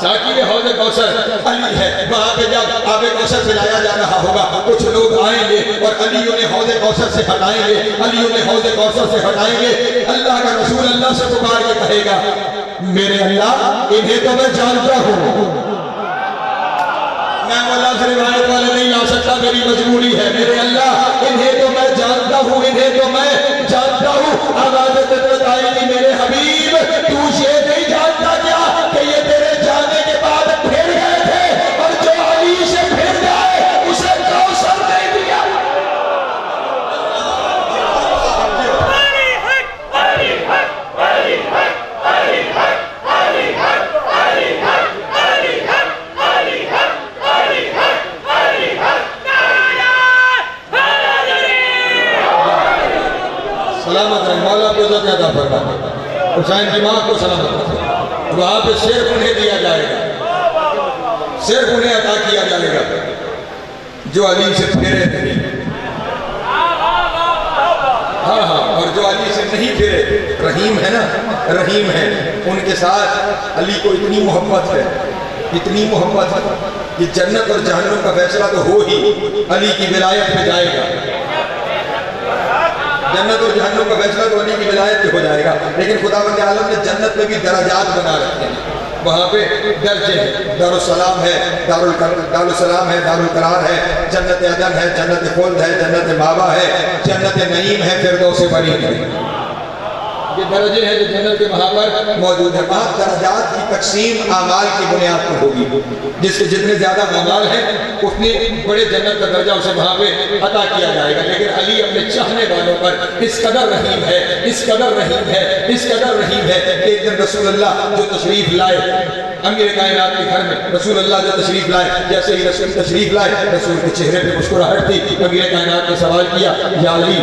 साकी हौज़े कौसर अली है। वहाँ पे जब आबे कौसर पिलाया जा रहा होगा, कुछ लोग आएंगे और अली उन्हें हौज़े कौसर से हटाएंगे, अली उन्हें हौज़े कौसर से हटाएंगे। अल्लाह का रसूल अल्लाह से पुकार के कहेगा, मेरे अल्लाह इन्हें तो मैं जानता हूँ, मैं अल्लाह से रिवायत वाले नहीं ला सकता, मेरी मजबूरी है। मेरे अल्लाह इन्हें तो मैं जानता हूँ, इन्हें तो मैं जानता हूँ। आवाज़ बताएगी, मेरे हबीब तू ये नहीं जानता क्या कि ये तेरे जाने के बाद फिर गए थे और जो अली से फिर जाए उसे कौसर नहीं दिया। सलामत रहे, मौला को तो ज्यादा फरमाए, हुसैन की माँ को सलामत रहे। वहाँ पे सिर्फ उन्हें दिया जाएगा, सिर्फ उन्हें अता किया जाएगा जो अली से फिरे थे। हाँ हाँ, और जो अली से नहीं फिरे, रहीम है ना, रहीम है, उनके साथ अली को इतनी मोहब्बत है, इतनी मोहब्बत है कि जन्नत और जहन्नुम का फैसला तो हो ही अली की विलायत में जाएगा। जन्नत और जहन्नुम का फैसला तो अली की विलायत पे हो जाएगा। लेकिन खुदावंद आलम ने जन्नत में भी दराजात बना रखे हैं, वहाँ पे दर्जे हैं। दारुस्सलाम है, दारुस्सलाम है, दारुल करार है, जन्नत अदन है, जन्नत खुल्द है, जन्नत मावा है, जन्नत नईम है, फिरदौस बरीद है। ये दर्जे हैं जो जन्नत के वहाँ पर मौजूद है। वहाँ दर्जात की तकसीम आमाल की बुनियाद पर होगी, जिसके जितने ज्यादा आमाल हैं उतने बड़े जन्नत का दर्जा उसे वहाँ पे अता किया जाएगा। लेकिन अली अपने चाहने वालों पर इस कदर रहीम है, इस कदर रहीम है, इस कदर रहीम है कि एक दिन रसूलुल्लाह जो तशरीफ लाए अमीर कायनात के घर में, रसूलुल्लाह जो तशरीफ लाए, जैसे ही रसूल तशरीफ लाए, रसूल के चेहरे पे मुस्कुराहट थी। अमीर कायनात ने सवाल किया, या अली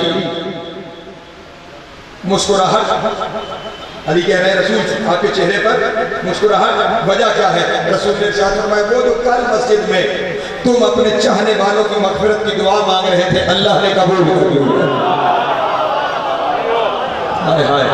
मुस्कुराहट? अली कह रहे हैं, रसूल आपके चेहरे पर मुस्कुराहट, वजह क्या है? रसूल ने इरशाद फरमाया, वो जो कल मस्जिद में तुम अपने चाहने वालों की मग़फ़िरत की दुआ मांग रहे थे, अल्लाह ने कबूल कर लिया। हाय हाय,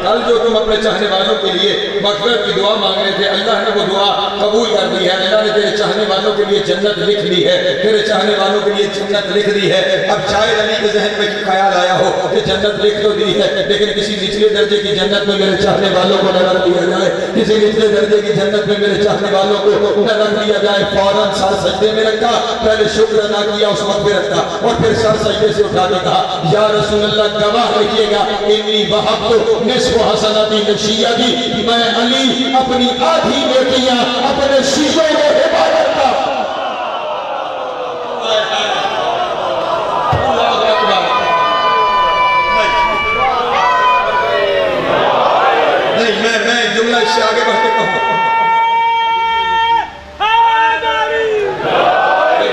कल जो तुम अपने चाहने वालों के लिए मग़फ़िरत की दुआ मांग रहे थे, अल्लाह ने वो दुआ कबूल कर दी है। अल्लाह ने तेरे चाहने वालों के लिए जन्नत लिख ली है, तेरे चाहने वालों के लिए जन्नत लिख दी है। अब शायद अली के जहन में ख्याल आया हो कि जन्नत लिख तो दी है, लेकिन किसी निचले दर्जे की जन्नत में मेरे चाहने वालों को न रख दिया जाए, किसी निचले दर्जे की जन्नत में मेरे चाहने वालों को न रख दिया जाए। फौरन सर सजदे में रखा, पहले शुक्र अदा किया उस मग़फ़िरत का, और फिर सर सजदे से उठा के कहा, या रसूलल्लाह गवाह रखिएगा, इन्नी वहब्तु निस्फ़ हसनती नशियती, मैं अली अपनी आधी नेकियां अपने शीशों में हिफाजत का। नहीं, मैं जुमला इससे आगे बढ़ के कहूँ,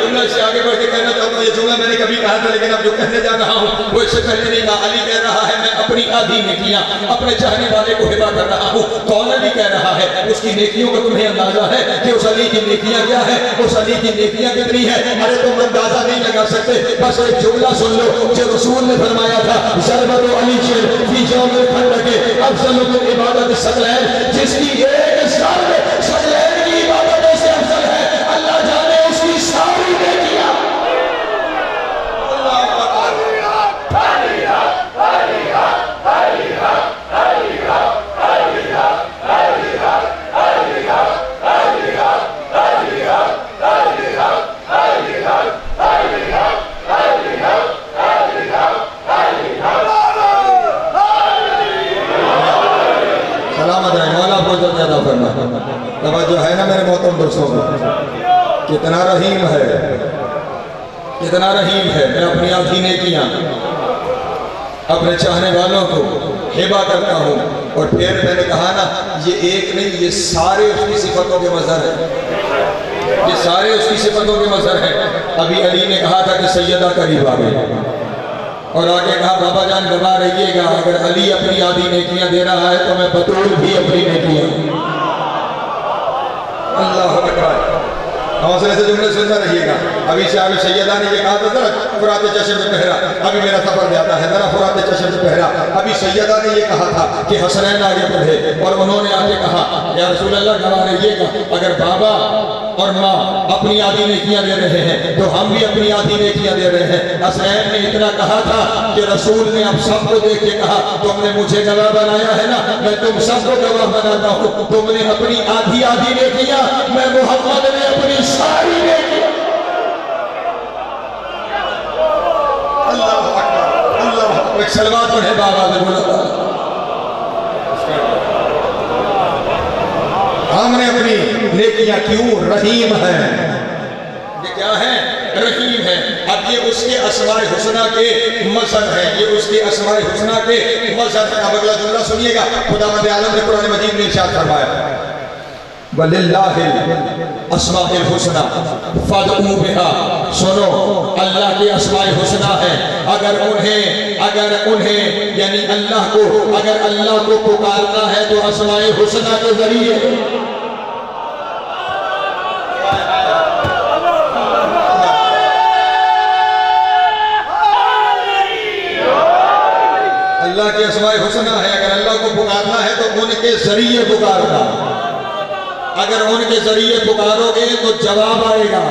जुमला इससे आगे बढ़ के कहना चाहता हूँ। ये जुमला मैंने कभी कहा था, लेकिन अब जो कहने जा रहा हूँ वो इससे पहले नहीं कहा। अली कह रहा है, मैं अपनी आधी नेकियां अपने चाहने वाले को हिबा कर रहा हूँ। कौन अली कह रहा है? उसकी नेकियों का तुम्हें अंदाजा है कि उस अली की नेकियां क्या है, उस अली की नेकियां कितनी है? अरे तुम अंदाजा नहीं लगा सकते, बस एक जुमला सुन लो जो रसूल ने फरमाया था, शरबत अली फी जौमिल खंदक़ अफ़ज़लु इबादत सकलैन, जिसकी एक शर्त सकलैन की इबादतों से अफजल है, अल्लाह जाने उसकी सारी नेकियां। जो है ना मेरे मोहतरम दोस्तों, कितना रहीम है, कितना रहीम है। मैं अपनी आँखी नेकियां अपने चाहने वालों को हिबा करता हूँ। और फिर मैंने कहा ना, ये एक नहीं, ये सारे उसकी सिफतों के मज़हर है, ये सारे उसकी सिफतों के मज़हर हैं। अभी अली ने कहा था कि सैयदा करीब आ गई, और आगे कहा बाबा जान गवा रहिएगा, अगर अली अपनी आधी नेकियां दे रहा है तो मैं बतूल भी अपनी नेकियां। अल्लाह अकबर। हौसले से जुमले सुनना रहिएगा। अभी शाह सैयदा ने ये कहा था जरा फुरात चश्म में पहरा, अभी मेरा सफर जाता है जरा फुरात चश्म में पहरा। अभी सैयदा ने ये कहा था कि हसनैन आगे बढ़े और उन्होंने आके कहा या रसूल अल्लाह गवा रहिएगा, अगर बाबा और माँ अपनी आधी नेकियां दे रहे हैं तो हम भी अपनी आधी नेकियां दे रहे हैं। हसनैन ने इतना कहा था कि रसूल ने अब सबको देख के कहा तुमने मुझे गवाह बनाया है ना, मैं तुम सबको गवाह बनाता हूँ। तुमने अपनी आधी आधी नेकियां, मैं मोहम्मद ने अपनी सारी नेकियां। अल्लाह अकबर, अल्लाह अकबर। सलवात पढ़े बाबा ने बोला हमने अपनी नेकियां क्यों रहीम है, ये क्या है? रहीम है। अब ये उसके अस्माए हुस्ना के मज़हर है, ये उसके अस्माए हुस्ना के मज़हर है। अब अगला जुमला सुनिएगा, खुदावंद आलम ने कुरान मजीद में इरशाद फरमाया वलिल्लाहिल अस्माउल हुस्ना फदऊ बिहा। सुनो, अल्लाह के अस्माए हुस्ना है, अगर उन्हें यानी अल्लाह को, अगर अल्लाह को पुकारना है तो अस्माए हुस्ना के जरिए। अल्लाह के अस्माए हुस्ना है, अगर अल्लाह को पुकारना है तो उनके जरिए पुकारना। अगर उनके जरिए पुकारोगे तो जवाब आएगा,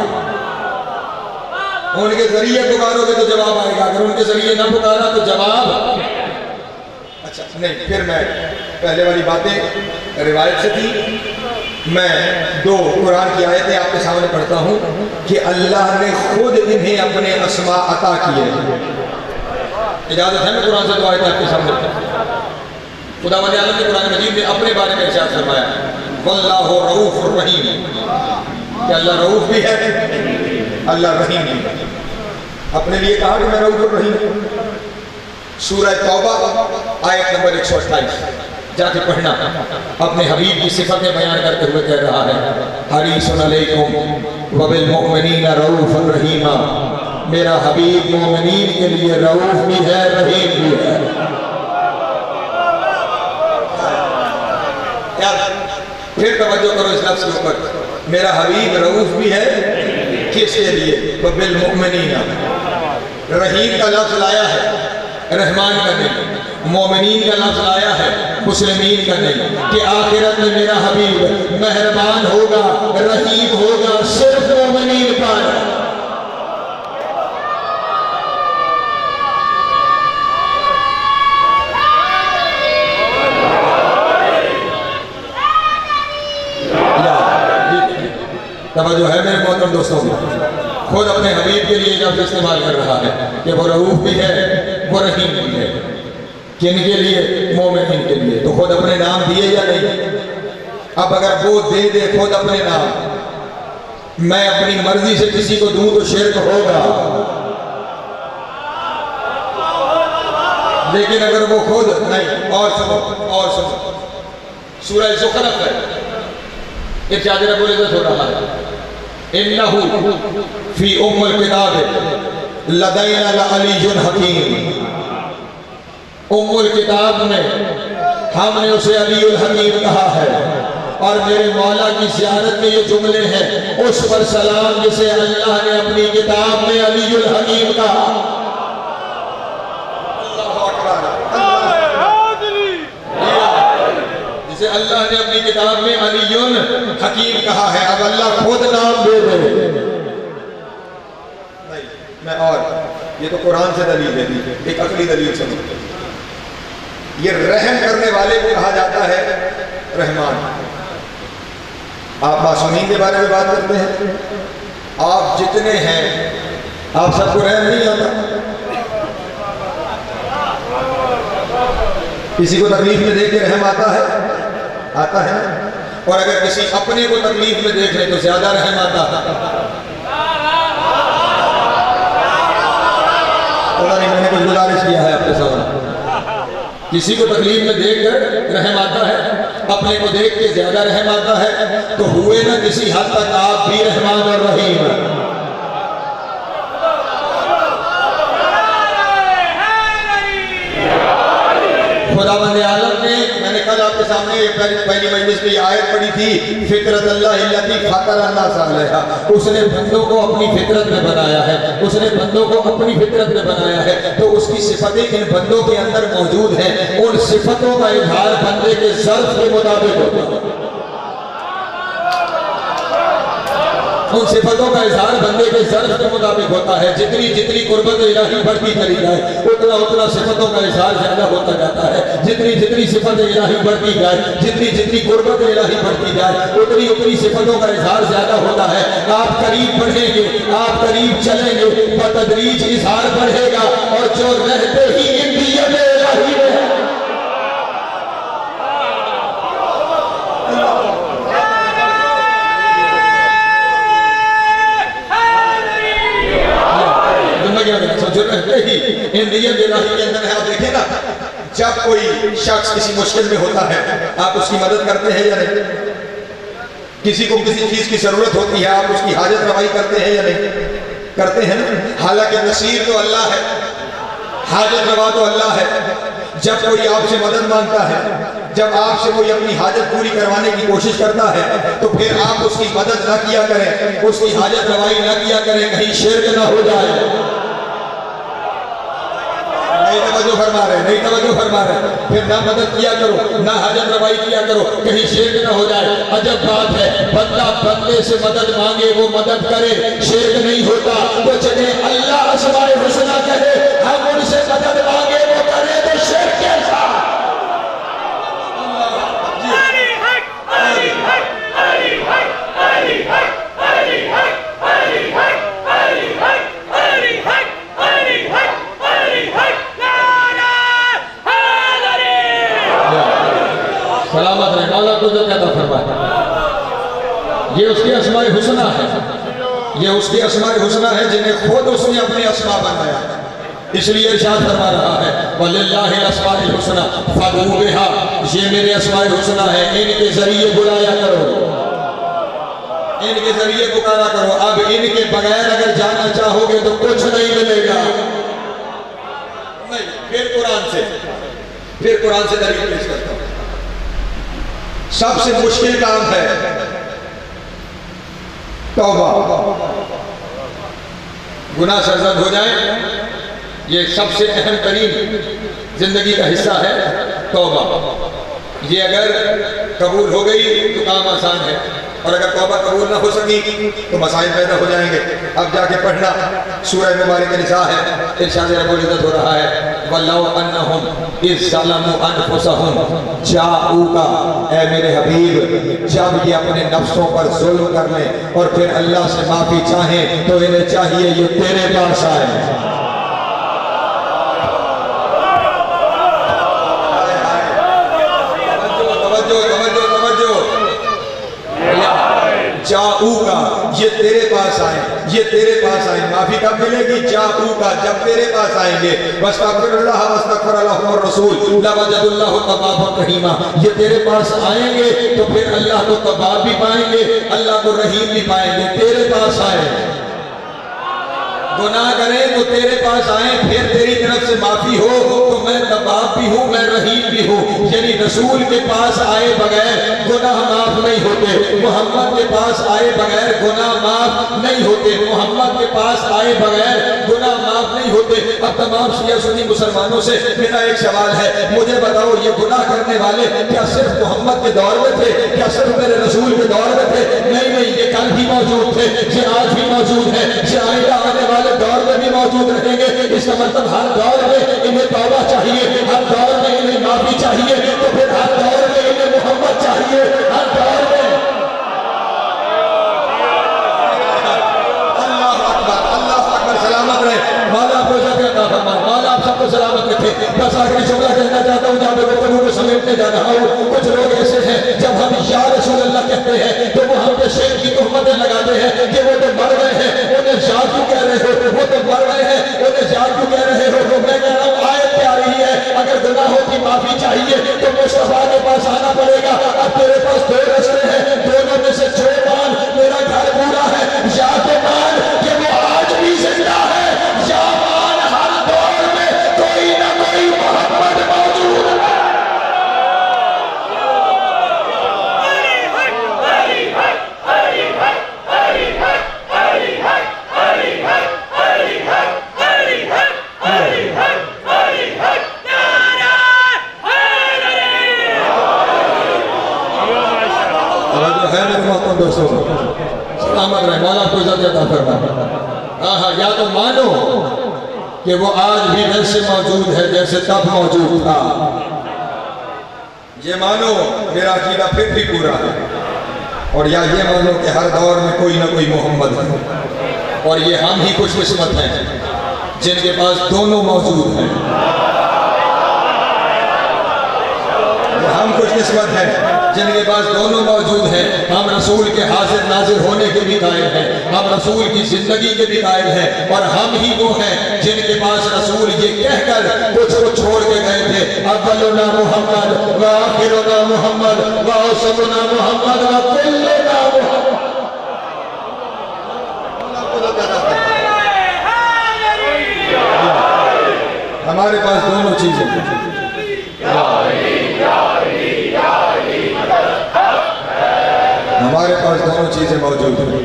उनके जरिए पुकारोगे तो जवाब आएगा, अगर उनके जरिए ना पुकारा तो जवाब। अच्छा नहीं, फिर मैं पहले वाली बातें रिवायत से थी। मैं दो कुरान की आयतें आपके सामने पढ़ता हूं कि अल्लाह ने खुद इन्हें अपने अस्मा अता किए। इजाजत है मैं कुरान से दो आयतें आपके सामने। खुदावंद आलम ने कुरान मजीद में अपने बारे में इरशाद फरमाया वल्लाहु रऊफुर रहीम, कि अल्लाह रऊफ भी है, अल्लाह रहीम भी है। अपने लिए कहा कि मैं रऊफुर रहीम। सूरह तौबा आयत नंबर 128 जाके पढ़ना। अपने हबीब की सिफतें बयान करते हुए कह रहा है हरीसुन अलैकुम व बिल मुमिनीना रऊफुर रहीमा। मेरा हबीब मोमिनीन के लिए रऊफ भी है, रहीम भी है। फिर तवज्जो करो इस लफ्ज़ के ऊपर, मेरा हबीब रऊफ भी है, किसके लिए? बिल मुमिनीना। रहीम का लफ्ज़ लाया है, रहमान का नहीं। मोमिनीन का लफ्ज़ लाया है, मुस्लिमीन का नहीं। कि आखिरत में मेरा हबीब मेहरबान होगा, रहीम होगा सिर्फ मोमिनीन पर। जो है मेरे मोहतरम दोस्तों, खुद अपने हबीब के लिए लफ्ज़ इस्तेमाल कर रहा है कि वो रऊफ भी है, वो रहीम भी है। किनके लिए? मोमिनीन के लिए। तो खुद अपने नाम दिए या नहीं? अब अगर वो दे दे खुद अपने नाम, मैं अपनी मर्जी से किसी को दूं तो शिर्क होगा। लेकिन अगर वो खुद नहीं, और सुनो सूरह ज़ुखरफ है, एक चादर बोले तो थोड़ा है इन्नहु फी उम्मुल किताब लदैना लअलीयुन हकीम। उम्मुल किताब में हमने उसे अलीउल हकीम कहा है। और मेरे मौला की ज़ियारत में ये जुमले हैं, उस पर सलाम जिसे अल्लाह ने अपनी किताब में अलीउल हकीम कहा। जिसे अल्लाह ने अपनी किताब में अलीयुल हकीम कहा है। अब अल्लाह खुद नाम दे दे नहीं, मैं और ये तो कुरान से दलील है, एक अकली दलील सुनो। ये रहम करने वाले को कहा जाता है रहमान। आप मासूमीन के बारे में बात करते हैं, आप जितने हैं आप सबको रहम नहीं आता। किसी को तकलीफ में देख के रहम आता है? आता है। और अगर किसी अपने को तकलीफ में देख ले तो ज्यादा रहम आता है। नहीं, मैंने कुछ गुजारिश किया है आपके सामने। किसी को तकलीफ में देख कर रहम आता है, अपने को देख के ज्यादा रहम आता है। तो हुए ना किसी हद तक आप भी रहमान और रहीम। हमने पहली मजलिस में आयत पढ़ी थी, फितरत अल्लाह इल्लती फतर अन्नास अलैहा, उसने बंदों को अपनी फितरत में बनाया है, उसने बंदों को अपनी फितरत में बनाया है, तो उसकी सिफतें इन बंदों के अंदर मौजूद हैं। उन सिफतों का इजहार बंदे के ज़र्फ के मुताबिक होता है, उन सिफतों का इजहार बंदे के ज़र्फ के मुताबिक होता है। जितनी जितनी कुर्बत इलाही बढ़ती चली जाए, उतना उतना सिफतों का इजहार ज्यादा होता जाता है। जितनी जितनी सिफत इलाही बढ़ती जाए, जितनी जितनी कुर्बत इलाही बढ़ती जाए, उतनी उतनी सिफतों का इजहार ज्यादा होता है। आप करीब बढ़ेंगे, आप करीब चलेंगे, बतदरीज इजहार बढ़ेगा, और जो रहते ही इंडिया में इलाही में है, के अंदर है। आप देखें ना, जब कोई शख्स किसी मुश्किल में होता है, आप उसकी मदद करते हैं या नहीं? किसी को किसी चीज की जरूरत होती है, आप उसकी हाजत रवाई करते हैं या नहीं? करते हैं ना। हालांकि नसीर तो अल्लाह है, हाजत रवा तो अल्लाह है। जब कोई आपसे मदद मांगता है, जब आपसे कोई अपनी हाजत पूरी करवाने की कोशिश करता है, तो फिर आप उसकी मदद ना किया करें, उसकी हाजत रवाई ना किया करें, कहीं शिर्क ना हो जाए। नहीं तवज्जो फरमा रहे, नहीं तवज्जो फरमा रहे। फिर ना मदद किया करो, ना हाजत रवाई किया करो, कहीं शिर्क ना हो जाए। अजब बात है, बंदा बंदे से मदद मांगे, वो मदद करे, शिर्क नहीं होता। वो चले अल्लाह अस्माए हुस्ना कहे, हम उनसे मदद मांगे, वो करे तो शिर्क कैसा? सलामत रहे, मौला को जो कहता फरमाए, ये उसकी अस्माए हुस्ना है, ये उसकी अस्माए हुस्ना है जिन्हें खुद उसने अपने अस्मा बनाया। इसलिए इरशाद फरमा रहा है, वलिल्लाहिल अस्माउल हुस्ना फदऊ बिहा, ये मेरे अस्माए हुस्ना है, इनके जरिए बुलाया करो, इनके जरिए पुकारा करो। अब इनके बगैर अगर जाना चाहोगे तो कुछ नहीं मिलेगा। नहीं, फिर कुरान से दलील पेश करता हूं। सबसे मुश्किल काम है तौबा। गुनाह सरजद हो जाए, ये सबसे अहम तरीन जिंदगी का हिस्सा है तौबा। ये अगर कबूल हो गई तो काम आसान है, और अगर तौबा कबूल ना हो सकी तो मसाइल पैदा हो जाएंगे। अब जाके पढ़ना, सूरह मुबारक निसा है, इरशाद रब्बुल इज्जत हो रहा है, वल्लाहु अन्नहुम इज़ ज़लमू अनफुसहुम जाऊका, ऐ मेरे हबीब, जब ये अपने नफ्सों पर जुल्म कर लें और फिर अल्लाह से माफी चाहें, तो इन्हें चाहिए ये तेरे पास आए। जाऊगा, ये तेरे पास आए, ये तेरे पास आए। माफी कब मिलेगी? जाऊगा, जब तेरे पास आएंगे। वस्तगफिरुल्लाह वस्तगफिरुल्लाहुर रसूल लवजदुल्लाहु तव्वाबुर रहीमा, ये तेरे पास आएंगे तो फिर अल्लाह को तव्वाब भी पाएंगे, अल्लाह को रहीम भी पाएंगे। तेरे पास आए, गुनाह करें तो तेरे पास आए, फिर तेरी तरफ से माफी हो तो मैं तव्वाब भी हूँ, मैं रहीम भी हूँ। यानी रसूल के पास आए बगैर गुनाह माफ नहीं होते, मोहम्मद के पास आए बगैर गुनाह माफ नहीं होते, मोहम्मद के पास आए बगैर गुनाह माफ नहीं होते। अब तमाम शिया सुन्नी मुसलमानों से मेरा एक सवाल है, मुझे बताओ, ये गुनाह करने वाले क्या सिर्फ मोहम्मद के दौर में थे? क्या सिर्फ मेरे रसूल के दौर में थे? नहीं नहीं, ये कल भी मौजूद थे, ये आज भी मौजूद है, ये आइंदा आने वाले दौर में भी मौजूद रहेंगे। इसका मतलब हर दौर में इन्हें तौबा चाहिए, हर दौर में इन्हें माफी चाहिए, तो फिर हर दौर में इन्हें मोहम्मद चाहिए, हर दौर में। अल्लाह अकबर, सलामत रहे। मौला आपको मौला आप सबको सलामत रखे। बस आखिरी जुमला कहना चाहता हूँ, जहाँ पे गुफ्तगू को समेटने जा रहा हूँ। कुछ लोग ऐसे हैं, जब हम या रसूल अल्लाह कहते हैं तो वो हम पे शेर की तोहमतें लगाते हैं कि वो तो मर गए हैं, उन्हें या क्यों कह रहे हो, वो तो मर गए हैं, उन्हें या क्यों कह रहे हो। मैं कह रहा हूँ, आयत क्या रही है, अगर गुनाहों की माफी चाहिए तो मुस्तफा के पास आना पड़ेगा। अब तेरे पास दो रास्ते हैं, दोनों में से जो मान, मेरा घर पूरा है, या तो मान कि वो आज भी जिंदा है, या मान हर दौर में कोई ना कोई मोहम्मद मौजूद है। अता फरमा। हाँ, या तो मानो कि वो आज भी वैसे मौजूद है जैसे तब मौजूद था, ये मानो मेरा अकीदा फिर भी पूरा है, और या ये मानो कि हर दौर में कोई ना कोई मोहम्मद है, और ये हम ही खुशकिस्मत हैं जिनके पास दोनों मौजूद हैं। हम खुशकिस्मत हैं जिनके पास दोनों मौजूद हैं। हम रसूल के हाजिर नाजिर होने के भी कायल हैं, हम रसूल की जिंदगी के भी कायल हैं, और हम ही वो हैं जिनके पास रसूल ये कहकर कुछ को छोड़ के गए थे, अव्वलुना मुहम्मद व आखिरुना मुहम्मद व औसतुना मुहम्मद व कुल्लुना मुहम्मद। हमारे पास दोनों चीजें हैं। हमारे पास दोनों चीज़ें मौजूद हैं।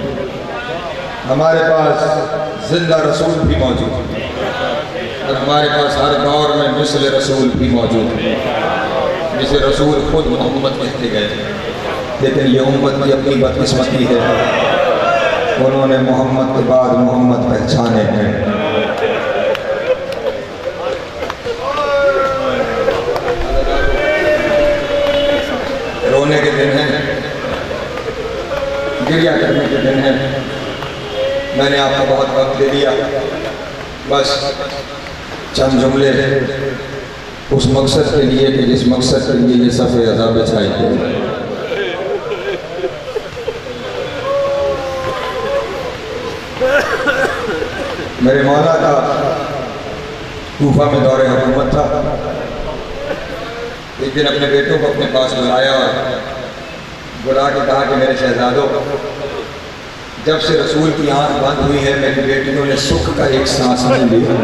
हमारे पास जिंदा रसूल भी मौजूद है, और हमारे पास हर दौर में मिसल रसूल भी मौजूद है, जिसे रसूल खुद मोहम्मद कहते गए। लेकिन ये उम्मत की अपनी बदकिस्मती है, उन्होंने मोहम्मद के बाद मोहम्मद पहचाने हैं। रोने के दिन हैं, गिरिया करने के दिन है। मैंने आपको बहुत वक्त दे दिया, बस चंद जुमले उस मकसद के लिए कि जिस मकसद के लिए ये सफ़े अज़ा बिछाई गई। मेरे मौला का कूफा में दौरे हुकूमत था। एक दिन अपने बेटों को अपने पास बुलाया और बुला के कहा कि मेरे शहजादों, जब से रसूल की आंख बंद हुई है मेरी बेटियों ने सुख का एक सांस नहीं लिया।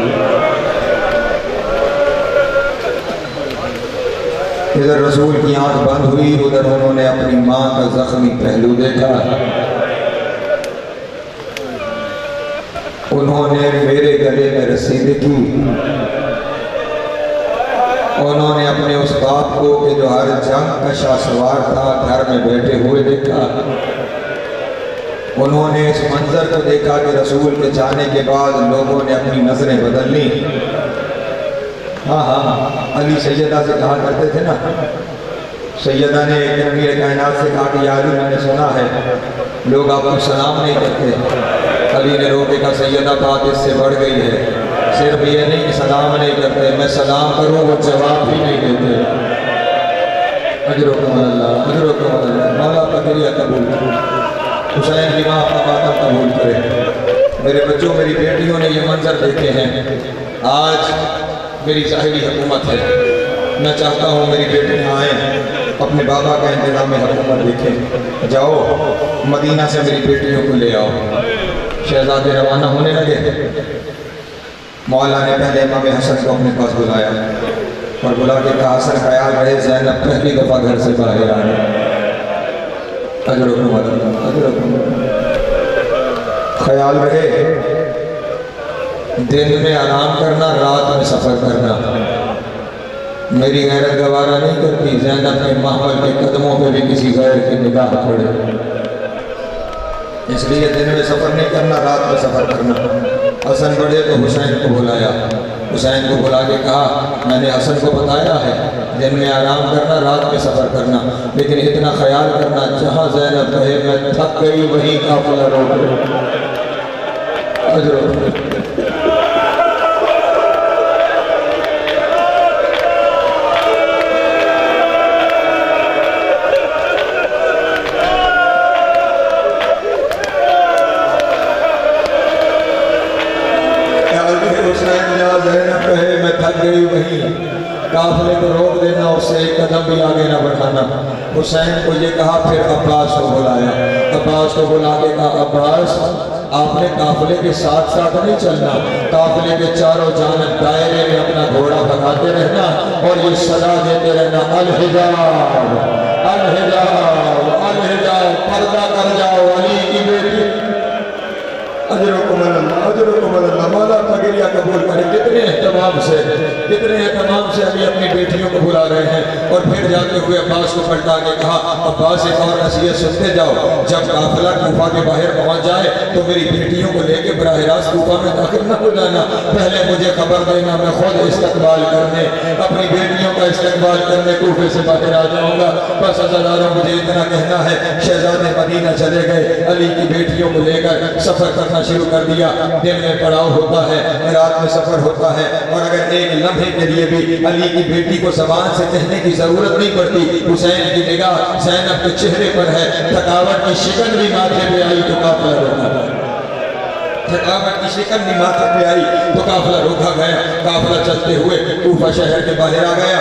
इधर रसूल की आंख बंद हुई, उधर उन्होंने अपनी माँ का जख्मी पहलू देखा। उन्होंने मेरे गले में रस्सी देखी। उन्होंने अपने उस बाप को कि जो हर जंग का शाहसवार था घर में बैठे हुए देखा। उन्होंने इस मंजर को देखा कि रसूल के जाने के बाद लोगों ने अपनी नजरें बदल ली। हाँ, अली सैयदा से कहा करते थे ना, सैयदा ने एक दिन मीर कायनात से कहा कि या अली, मैंने सुना है लोग आपको सलाम नहीं करते। अली ने रोके का सैयदा बात इससे बढ़ गई है, सिर्फ ये नहीं कि सलाम नहीं करते, मैं सलाम करूं वो जवाब भी नहीं देते। अजरुकुम अल्लाह, अजरुकुम अल्लाह। मौला का गिरिया कबूल करे, हुसैन की माँ अपना मातम कबूल करे। मेरे बच्चों, मेरी बेटियों ने ये मंजर देखे हैं। आज मेरी ज़ाहिरी हुकूमत है, मैं चाहता हूँ मेरी बेटियाँ आएँ, अपने बाबा का इंतज़ाम हुकूमत देखें। जाओ मदीना से मेरी बेटियों को ले आओ। शहजादे रवाना होने लगे। मौला ने पहले इमाम हसन को अपने पास बुलाया और बुला के कहा, हसन ख्याल रहे ज़ैनब पहली दफ़ा घर से बाहर आ रही। ख्याल रहे दिन में आराम करना, रात में सफ़र करना। मेरी गैरत गवारा नहीं करती ज़ैनब के महमल के कदमों पे भी किसी गैर की निगाह पड़े, इसलिए दिन में सफ़र नहीं करना, रात में सफ़र करना। हसन बढ़े तो हुसैन को बुलाया। हुसैन को बुला के कहा, मैंने हसन को बताया है दिन में आराम करना, रात में सफ़र करना, लेकिन इतना ख्याल करना जहाँ ज़ैनब कहे मैं थक गई वहीं काफिला रोक। गई वहीं काफिले को रोक देना, उससे एक कदम भी आगे ना बढ़ाना। हुसैन को ये कहा, फिर अब्बास को बुलाया। अब्बास को बुला के कहा, अब्बास आपने काफिले के साथ साथ नहीं चलना, काफिले के चारों जानब दायरे में अपना घोड़ा भगाते रहना और ये सदा देते रहना, अलहिजाब अलहिजाब अलहिजाब, पर्दा कर जाओ अली की बेटी। अजरुकुम अल्लाह, अजरुकुम अल्लाह। मौला पगरिया कबूल करे। कितने एहतमाम से अभी अपनी बेटियों को बुला रहे हैं। और फिर जाते हुए अब्बास को पलटा के कहा, अब्बास एक और नसीहत सुनते जाओ, जब काफिला कूफा के बाहर पहुंच जाए तो मेरी बेटियों को लेके बराह रास्त कूफा में दाखिल न हो जाना, पहले मुझे खबर देना, मैं खुद इस्तकबाल करने, अपनी बेटियों का इस्तकबाल करने कूफे से बाहर आ जाऊंगा। बस अज़ादारों, मुझे इतना कहना है। शहजादे मदीना चले गए, अली की बेटियों को लेकर सफर करना शुरू कर दिया। दिन में पड़ाव होता है, रात में सफर होता है, और अगर एक लम्हे के लिए भी अली की बेटी को ज़बान से कहने की जरूरत नहीं पड़ती। हुसैन की निगाह ज़ैनब के चेहरे पर है, थकावट की शिकन भी माथे पे आई तो काफिला रोका गया। थकावट की शिकन भी माथे पे आई तो काफिला रोका गया। काफिला चलते हुए कूफा शहर के बाहर आ गया।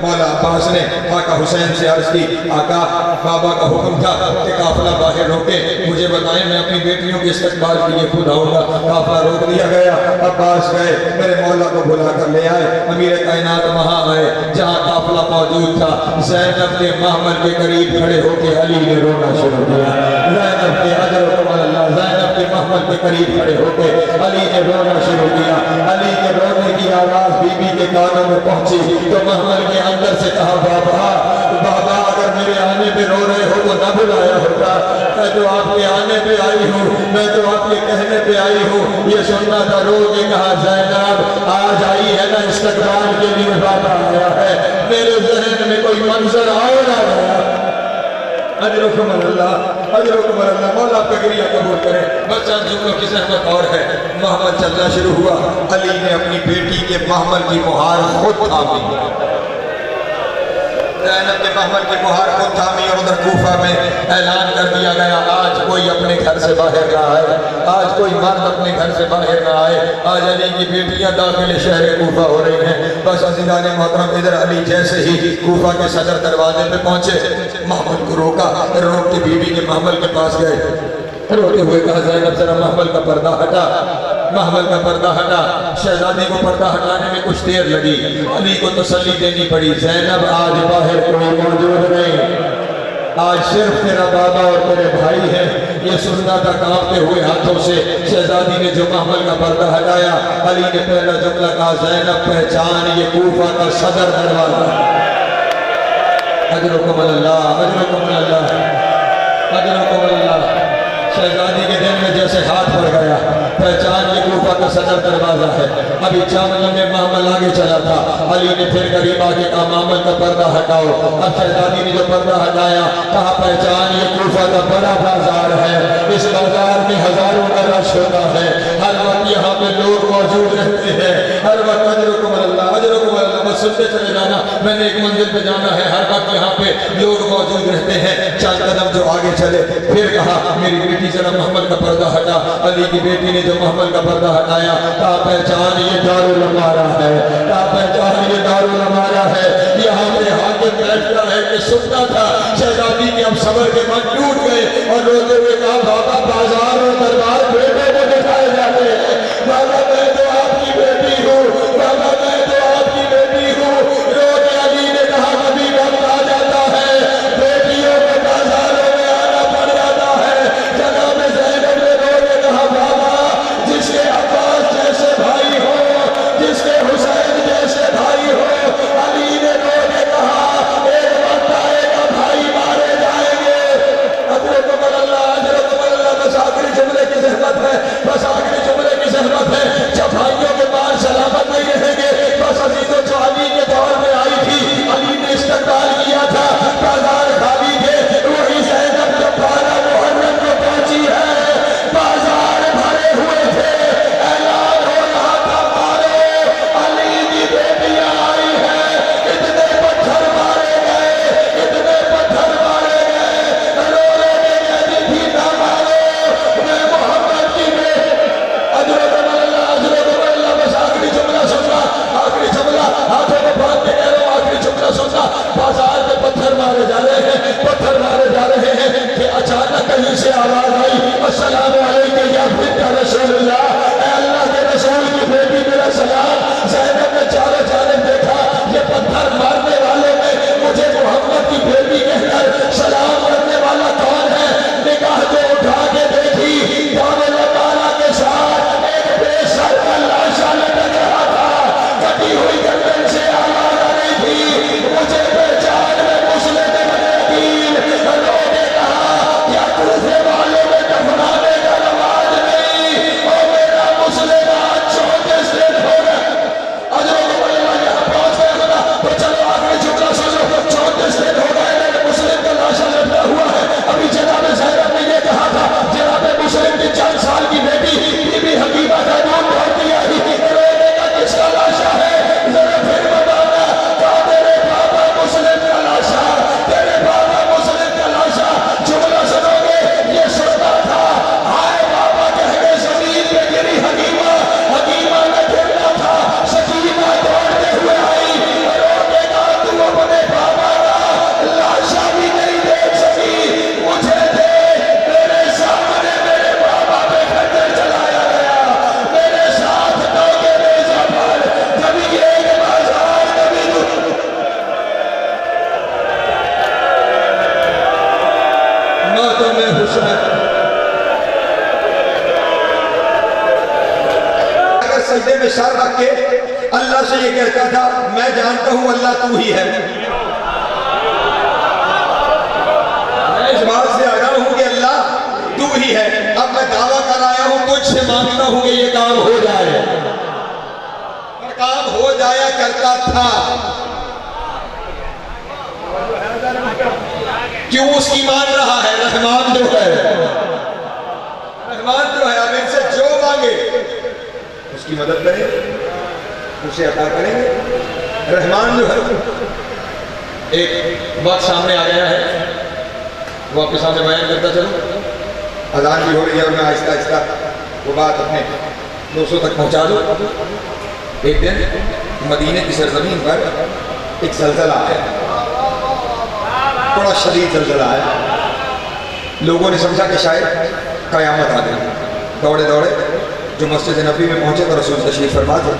मौला अब्बास ने आका हुसैन से अर्ज की, आका बाबा का हुक्म था कि काफिला बाहर रोके, मुझे बताएं, मैं अपनी बेटियों के इस्तकबाल के लिए खुद आऊँगा। काफिला रोक दिया गया। अब्बास गए, मेरे मौला को बुला कर ले आए। अमीर कायनात वहाँ आए जहाँ काफिला मौजूद था। ज़ैनब के महमल के करीब खड़े होकर अली ने रोना शुरू किया। ज़ैनब के ज़ैनब के महमल के करीब खड़े होकर अली ने रोना शुरू किया। अली के रोने की आवाज़ बीबी के कानों में पहुंची तो महमल के अंदर से कहा, बाबा अगर मेरे आने पे रो रहे हो तो न बुलाया होता। मैं तो आपके आने पे आई हूँ, मैं तो आपके कहने पे आई हूँ, ये सुनना था। रो के कहा, ज़ैनब आज आई है ना इस्तकबाल के लिए बाबा आया है, मेरे जहन में कोई मंजर और आ गया। अजरुकुम अल्लाह, मौला पगरिया कबूल करे। बस चंद जुमलों की ज़हमत और है। महमल चलना शुरू हुआ। अली ने अपनी बेटी के महमल की मुहार खुद थामी, ज़ैनब के महमल की मुहार खुद थामी, और उधर कूफा में ऐलान कर दिया गया, आज कोई अपने घर से बाहर ना आए, आज कोई मर्द अपने घर से बाहर ना आए। आज अली की बेटियां दाखिल शहर कूफा हो रही हैं। बस अज़ीज़ान मोहतरम, इधर अली जैसे ही कूफा के सदर दरवाजे पे पहुंचे, महमल को रोका, रोक के बीबी के महमल के पास गए। रोते हुए कहा, ज़ैनब जरा महमल का पर्दा हटा, महमल का पर्दा हटा। शहजादी को पर्दा हटाने में कुछ देर लगी। अली को तसल्ली देनी पड़ी, ज़ैनब आज बाहर कोई मौजूद नहीं, आज सिर्फ तेरा बाबा और तेरे भाई है। ये सुनना था कांपते हुए हाथों से। शहजादी ने जो महमल का पर्दा हटाया, अली ने पहला जुमला कहा, ज़ैनब पहचान, ये कूफा का सदर दरवाजा। अजरुकुम अल्लाह, अजरुकुम अल्लाह, अजरुकुम अल्लाह। शहजादी के दिल में जैसे हाथ पड़ गया, पहचान ये कूफा का सदर दरवाजा है। अभी चावल में महमल आगे चला था। अली ने फिर करीब आके कहा, महमल का पर्दा हटाओ। अब शहजादी ने जो पर्दा हटाया, कहा, पहचान ये कूफा का बड़ा बाजार है, इस बाजार में हजारों का रश होता है, हर वक्त यहाँ पे लोग मौजूद रहते हैं, हर वक्त। अजरुकुम अल्लाह, अजरुकुम अल्लाह, बस सुनते चले जाना, मैंने एक मंजिल पे जाना है, हर वक्त यहाँ पे लोग मौजूद रहते हैं। चंद कदम जो आगे चले, फिर कहा, मेरी बेटी जरा महमल का पर्दा हटा। अली की बेटी ने जो महमल का पर्दा हटाया, कहा, पहचान ये दारुल अमारा है, कहा, पहचान ये दारुल अमारा है, यहाँ पे हाकिम बैठता है कि सुनता था। शहजादी के अब सबर के मन टूट गए और रोते हुए कहा, बाबा बाजार और दरबार बेटे को दिखाए जाते हैं, बाबा मैं तो आपकी बेटी हूँ, बाबा मैं तो आपकी बेटी हूँ। रो के अली ने कहा, कभी वक्त आ जाता है बेटियों को बाजारों में आना पड़ जाता है। जनाब ज़ैनब ने रो के कहा, बाबा जिसके अब्बास जैसे भाई हो, जिसके हुसैन जैसे भाई हो, अली ने रो के कहा, एक वक्त आएगा भाई मारे जाएंगे। अजरुकुम अल्लाह, अजरुकुम अल्लाह। बस आखिरी जुमले की ज़हमत है, बस आखिरी जुमले की ज़हमत है। जब भाइयों के पार सलामत नहीं रहेंगे, बस अजीज़ों, जो अली के दौर में आई थी, अली ने इस्तकबाल किया था, बाजार खाली थे, वही ज़ैनब जो 12 मुहर्रम को पहुंची है, बाजार भरे हुए थे, ऐलान हो रहा था, मारो अली की बेटियां आई है। इतने पत्थर मारे गए, इतने पत्थर मारे गए, रोने में कहती थी, ना मारो, मैं मोहम्मद की बेटी। अजरुकुम अल्लाह, अजरुकुम अल्लाह। बस आखिरी जुमला सुनना, आखिरी जुमला, हाथों को बांध के कह रहा हूं, आखिरी जुमला सुनना। बाजार में पत्थर मारे जा रहे हैं, पत्थर मारे जा रहे हैं कि अचानक कहीं से आवाज आई, अस्सलामु अलैकुम या बिन्त रसूलुल्लाह, ऐ अल्लाह के रसूल की बेटी मेरा सलाम। ज़ैनब ने चारों जानिब देखा, ये पत्थर मारने वाले में मुझे मोहम्मद की बेटी कहकर सलाम करने वाला कौन है? निगाह जो उठा के देखी, दारुल अमारा के साथ एक बेसर सजदे में सर रख के अल्लाह से ये कहता था, मैं जानता हूं अल्लाह तू ही है, मैं इस बात से आया हूं कि अल्लाह तू ही है। अब मैं दावा कर आया हूं, तुझसे मांगता हूं कि ये काम हो जाए। और काम हो जाया करता था। क्यों उसकी मान रहा है? रहमान जो है, रहमान जो है, अब इनसे जो मांगे उसकी मदद करेंगे, उसे अता करेंगे। रहमान जो है, एक वक्त सामने आ गया है, वो आपके सामने बयान करता चलो। अजान भी हो रही है और मैं आहिस्ता आहिस्ता वो बात अपने दोस्तों तक पहुंचा दूं। एक दिन मदीने की सरजमीन पर एक जलजला आया, बड़ा शदीद जलजला आया। लोगों ने समझा कि शायद कयामत आ गई। दौड़े दौड़े जो मस्जिद नबी में पहुंचे तो रसूल तशरीफ फरमा थे।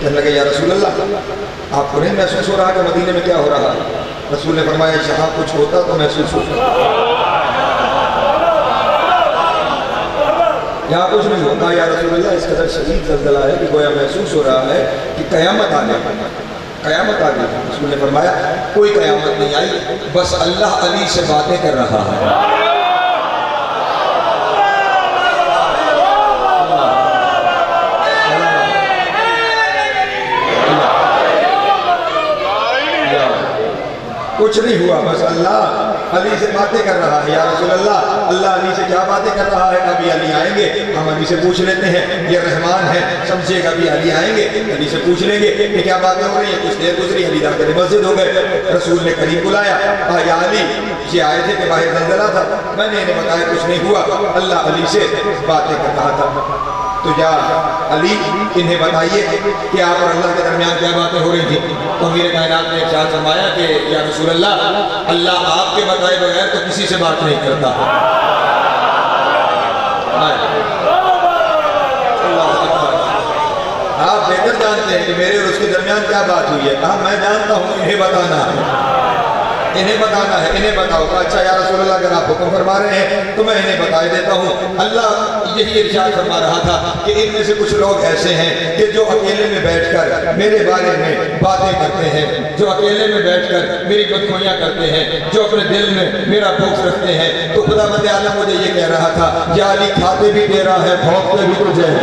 कहने लगे, या रसूल अल्लाह, आपको नहीं महसूस हो रहा कि मदीने में क्या हो रहा है? रसूल ने फरमाया, जहाँ कुछ होता तो महसूस होता, यहाँ कुछ नहीं होता। या रसूल अल्लाह, इस कदर शदीद ज़लज़ला है कि गोया महसूस हो रहा है कि कयामत आ गई, कयामत आ गई। रसूल ने फरमाया, कोई कयामत नहीं आई, बस अल्लाह अली से बातें कर रहा है। कुछ नहीं हुआ, बस अल्लाह अली से बातें कर रहा है। या रसूल अल्लाह, अल्लाह अली से क्या बातें कर रहा है? अभी अली आएंगे, हम अली से पूछ लेते हैं। ये रहमान है, समझिए, अभी अली आएंगे, अली से पूछ लेंगे कि क्या बातें हो रही है। कुछ देर गुजरी, अली जाकर मस्जिद हो गए। रसूल ने करीब बुलाया, या अली, ये आए थे कि बाहर जलजला था, मैंने इन्हें बताया कुछ नहीं हुआ, अल्लाह अली से बातें कर रहा था। तो या अली, इन्हें बताइए कि आप और अल्लाह के दरमियान क्या बातें हो रही थी। तो मेरे कायनात ने इरशाद फरमाया कि या रसूल अल्लाह, अल्लाह आपके बताए बगैर तो किसी से बात नहीं करता। आप बेहतर जानते हैं कि मेरे और उसके दरमियान क्या बात हुई है। कहा, मैं जानता हूँ, इन्हें बताना है, इन्हें बताना है, इन्हें बताओ। अच्छा या रसूल अल्लाह, अगर आप हुक्म फरमा रहे हैं तो मैं इन्हें बता देता हूँ। अल्लाह यही इरशाद फरमा रहा था कि इनमें से कुछ लोग ऐसे हैं कि जो अकेले में बैठकर मेरे बारे में बातें करते हैं, जो अकेले में बैठकर मेरी बदखोइयाँ करते हैं, जो अपने दिल में मेरा बुग़्ज़ रखते हैं। तो खुदावंद आलम मुझे ये कह रहा था, या अली, खाते भी तेरा है, भौंकते भी तुझे है।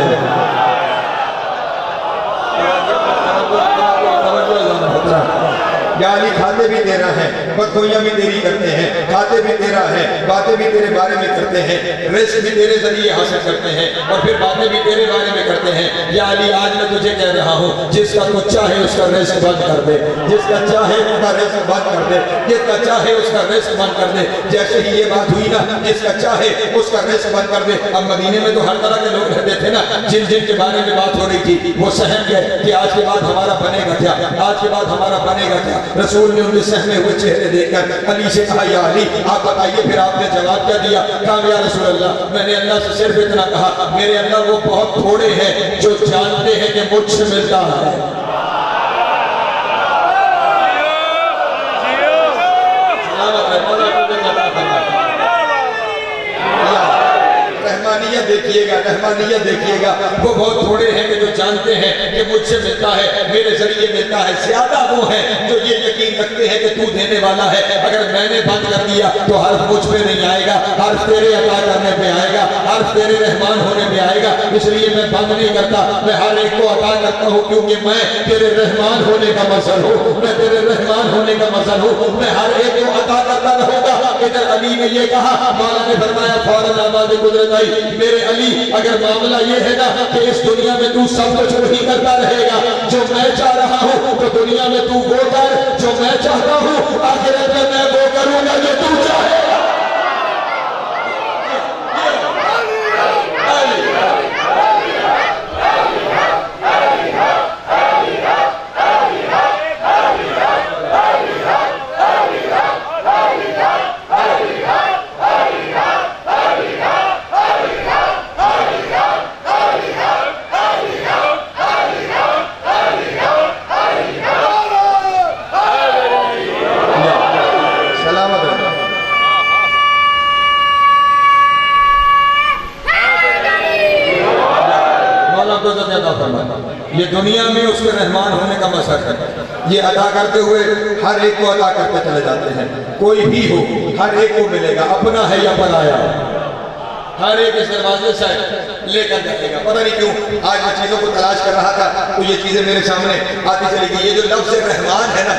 या अली, खाते भी तेरा है, बदखोइयाँ भी तेरी करते हैं, खाते भी तेरा है, बातें भी तेरे बारे में करते हैं, रिज़्क़ भी तेरे जरिए हासिल करते हैं और फिर बातें भी तेरे बारे में करते हैं। या अली, आज मैं तुझे कह रहा हूँ, जिसका कुछ चाहे उसका रिज़्क़ बंद कर दे, जिसका चाहे उसका रिज़्क़ बंद कर दे, जिसका चाहे उसका रिज़्क़ बंद कर दे। जैसे ही ये बात हुई ना, जिसका चाहे उसका रिज़्क़ बंद कर दे। अब मदीने में तो हर तरह के लोग रहते थे ना, जिन जिन के बारे में बात हो रही थी, वो सहम गए कि आज के बाद हमारा बनेगा क्या, आज के बाद हमारा बनेगा क्या। रसूल ने उनके सहमे हुए चेहरे देखकर अली से कहा, या अली, आप बताइए। फिर आपने जवाब क्या दिया? कहा, या रसूल अल्लाह, मैंने अल्लाह से सिर्फ इतना कहा, मेरे अल्लाह वो बहुत थोड़े हैं जो जानते हैं कि मुझसे मिलता है। रहमानियत देखिएगा, रहमानियत देखिएगा। वो बहुत थोड़े हैं कि जो जानते हैं कि मुझसे मिलता है, मेरे जरिए मिलता है। ज्यादा वो हैं जो ये यकीन रखते हैं कि तू देने वाला है। अगर मैंने बंद कर दिया तो हर्फ मुझ पे नहीं आएगा, हर्फ तेरे अता करने पे आएगा, हर्फ तेरे रहमान होने पे आएगा। इसलिए मैं बंद नहीं करता, मैं हर एक को अता करता हूँ, क्योंकि मैं तेरे रहमान होने का मसल हूँ, मैं तेरे रहमान होने का मसल हूँ। मैं हर एक को अता करता रहूंगा। इधर अली ने ये कहा, मौला ने फरमाया, फौरन आवाज़ कुदरत आई, मेरे अली, अगर मामला ये है ना कि इस दुनिया में तू सब कुछ वही करता रहेगा जो मैं चाह रहा हूँ, तो दुनिया में तू वो कर जो मैं चाहता हूँ, आखिरत में मैं वो करूंगा जो तू चाहेगा। ये दुनिया में उसके रहमान होने का मसर है। ये अदा करते हुए हर एक को अदा करते चले जाते हैं। कोई भी हो हर एक को मिलेगा, अपना है या पराया, हर एक इस दरवाजे से लेकर जाएगा। पता नहीं क्यों आज मैं चीज़ों को तलाश कर रहा था तो ये चीज़ें मेरे सामने आती चली गई। ये जो लफ्ज़ रहमान है ना,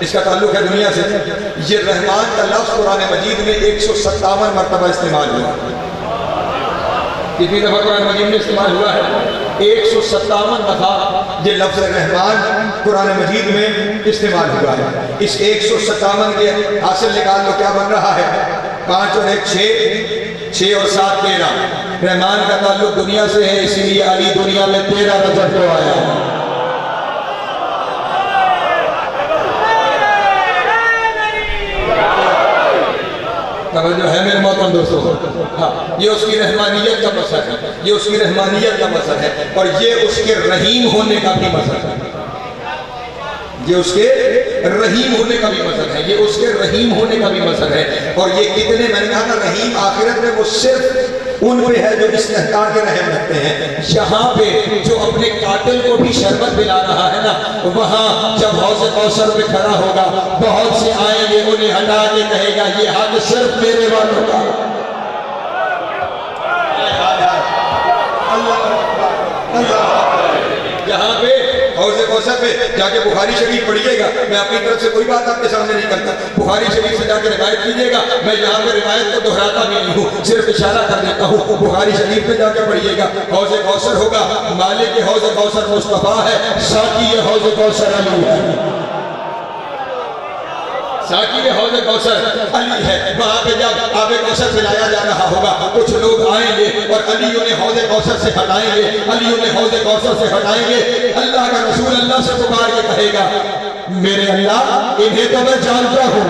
इसका ताल्लुक है दुनिया से। ये रहमान का लफ्ज़ कुरान मजीद में 157 मरतबा इस्तेमाल हुआ। कितनी दफ़ा कुरान मजीद में इस्तेमाल हुआ है? 157 दफ़ा ये लफ्ज़ रहमान कुरान मजीद में इस्तेमाल हुआ है। इस 157 के हासिल निकाल लो क्या बन रहा है? 5 और 1 6 और 7 13। रहमान का ताल्लुक दुनिया से है, इसीलिए अली दुनिया में 13 रजब को आया। जो है मेरे मोहतरम दोस्तों, हाँ, ये उसकी रहमानियत का मसर है, ये उसकी रहमानियत का मसर है और ये उसके रहीम होने का भी मसर है। ये उसके रहीम होने का भी मसर है, ये उसके रहीम होने का भी मसर है। और ये कितने, मैंने कहा ना रहीम आखिरत में वो सिर्फ उन पे है जो इस्तेहकार के रहम रखते हैं। यहाँ पे जो अपने कातिल को भी शरबत पिला रहा है ना, वहाँ जब हौज़ कौसर में खड़ा होगा बहुत से आएंगे, उन्हें हटा के कहेगा ये हक सिर्फ मेरे वालों का। यहाँ पे हौज़ कौसर पे जाके बुखारी शरीफ पढ़िएगा। मैं अपनी तरफ से कोई बात आपके सामने नहीं करता, बुखारी शरीफ से जाके रिवायत कीजिएगा। मैं यहाँ पे रिवायत को दोहराता भी नहीं हूँ, सिर्फ इशारा कर देता हूँ। बुखारी शरीफ पे जाके पढ़िएगा, हौज़ कौसर होगा, मालिक हौज़ कौसर मुस्तफ़ा है, साकी हौज़ कौसर अली है। साकी हौज़ कौसर अली है। वहाँ पे जब आबे कौसर पिलाया जा रहा होगा कुछ लोग आएंगे और अली उन्हें हौज़ कौसर से हटाएंगे, अली उन्हें हौज़ कौसर से हटाएंगे। अल्लाह का रसूल अल्लाह से पुकार के कहेगा मेरे अल्लाह इन्हें तो मैं जानता हूँ,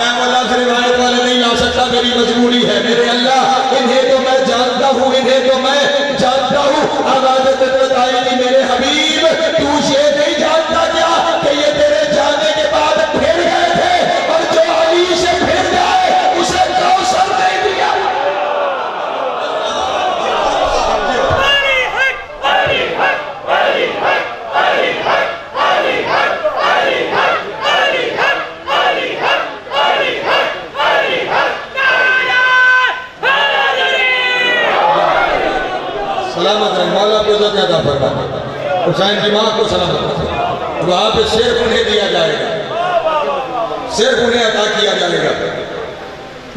मैं अल्लाह से रिवायत वाले नहीं ला सकता, मेरी मजबूरी है। मेरे अल्लाह इन्हें तो मैं जानता हूँ, इन्हें तो मैं जानता हूँ। आवाज़ बताएगी मेरे हबीब तू ये नहीं जानता क्या कि ये तेरे जाने के बाद फिर गए थे और जो अली से फिर जाए उसे कौसर नहीं दिया। सलामत रहे मौला को तो ज्यादा फरमाए, हुसैन की माँ को सलामत रहे। वहाँ पे सिर्फ उन्हें दिया जाएगा, सिर्फ उन्हें अता किया जाएगा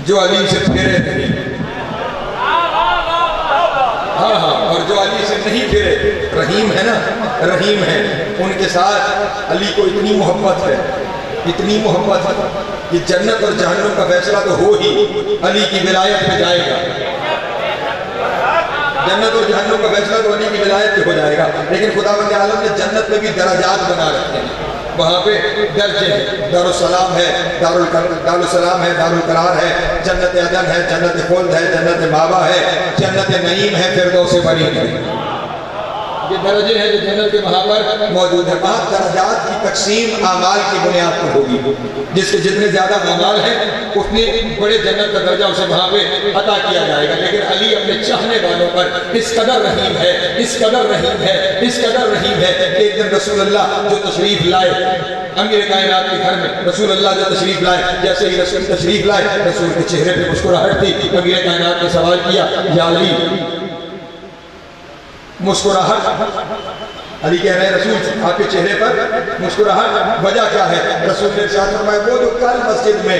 जो अली से फिरे थे। हाँ हाँ, और जो अली से नहीं फिरे, रहीम है ना, रहीम है, उनके साथ अली को इतनी मोहब्बत है, इतनी मोहब्बत है कि जन्नत और जहन्नुम का फैसला तो हो ही अली की विलायत में जाएगा। जन्नत और जहन्नुम का फैसला तो अली की विलायत पे हो जाएगा। लेकिन खुदावंद आलम ने जन्नत में भी दराजात बना रखे हैं, वहाँ पे दर्जे हैं। दारुस्सलाम है, दारुस्सलाम है, दारुल करार है, जन्नत अदन है, जन्नत खुल्द है, जन्नत मावा है, जन्नत नईम है, फिरदौस बरीद है। ये दर्जे हैं जो जन्नत के वहाँ पर मौजूद है। वहाँ दर्जात की तकसीम आमाल की बुनियाद पर होगी, जिसके जितने ज्यादा आमाल हैं उतने बड़े जन्नत का दर्जा उसे वहाँ पे अता किया जाएगा। लेकिन अली अपने चाहने वालों पर इस कदर रहीम है, इस कदर रहीम है, इस कदर रहीम है कि एक दिन रसूलुल्लाह जो तशरीफ लाए अमीर कायनात के घर में, रसूलुल्लाह जो तशरीफ लाए, जैसे ही रसूल तशरीफ लाए रसूल के चेहरे पे मुस्कुराहट थी। अमीर कायनात ने सवाल किया या अली, मुस्कुराहट? अली कह रहे हैं रसूल आपके चेहरे पर मुस्कुराहट, वजह क्या है? रसूल ने इरशाद फरमाया वो जो कल मस्जिद में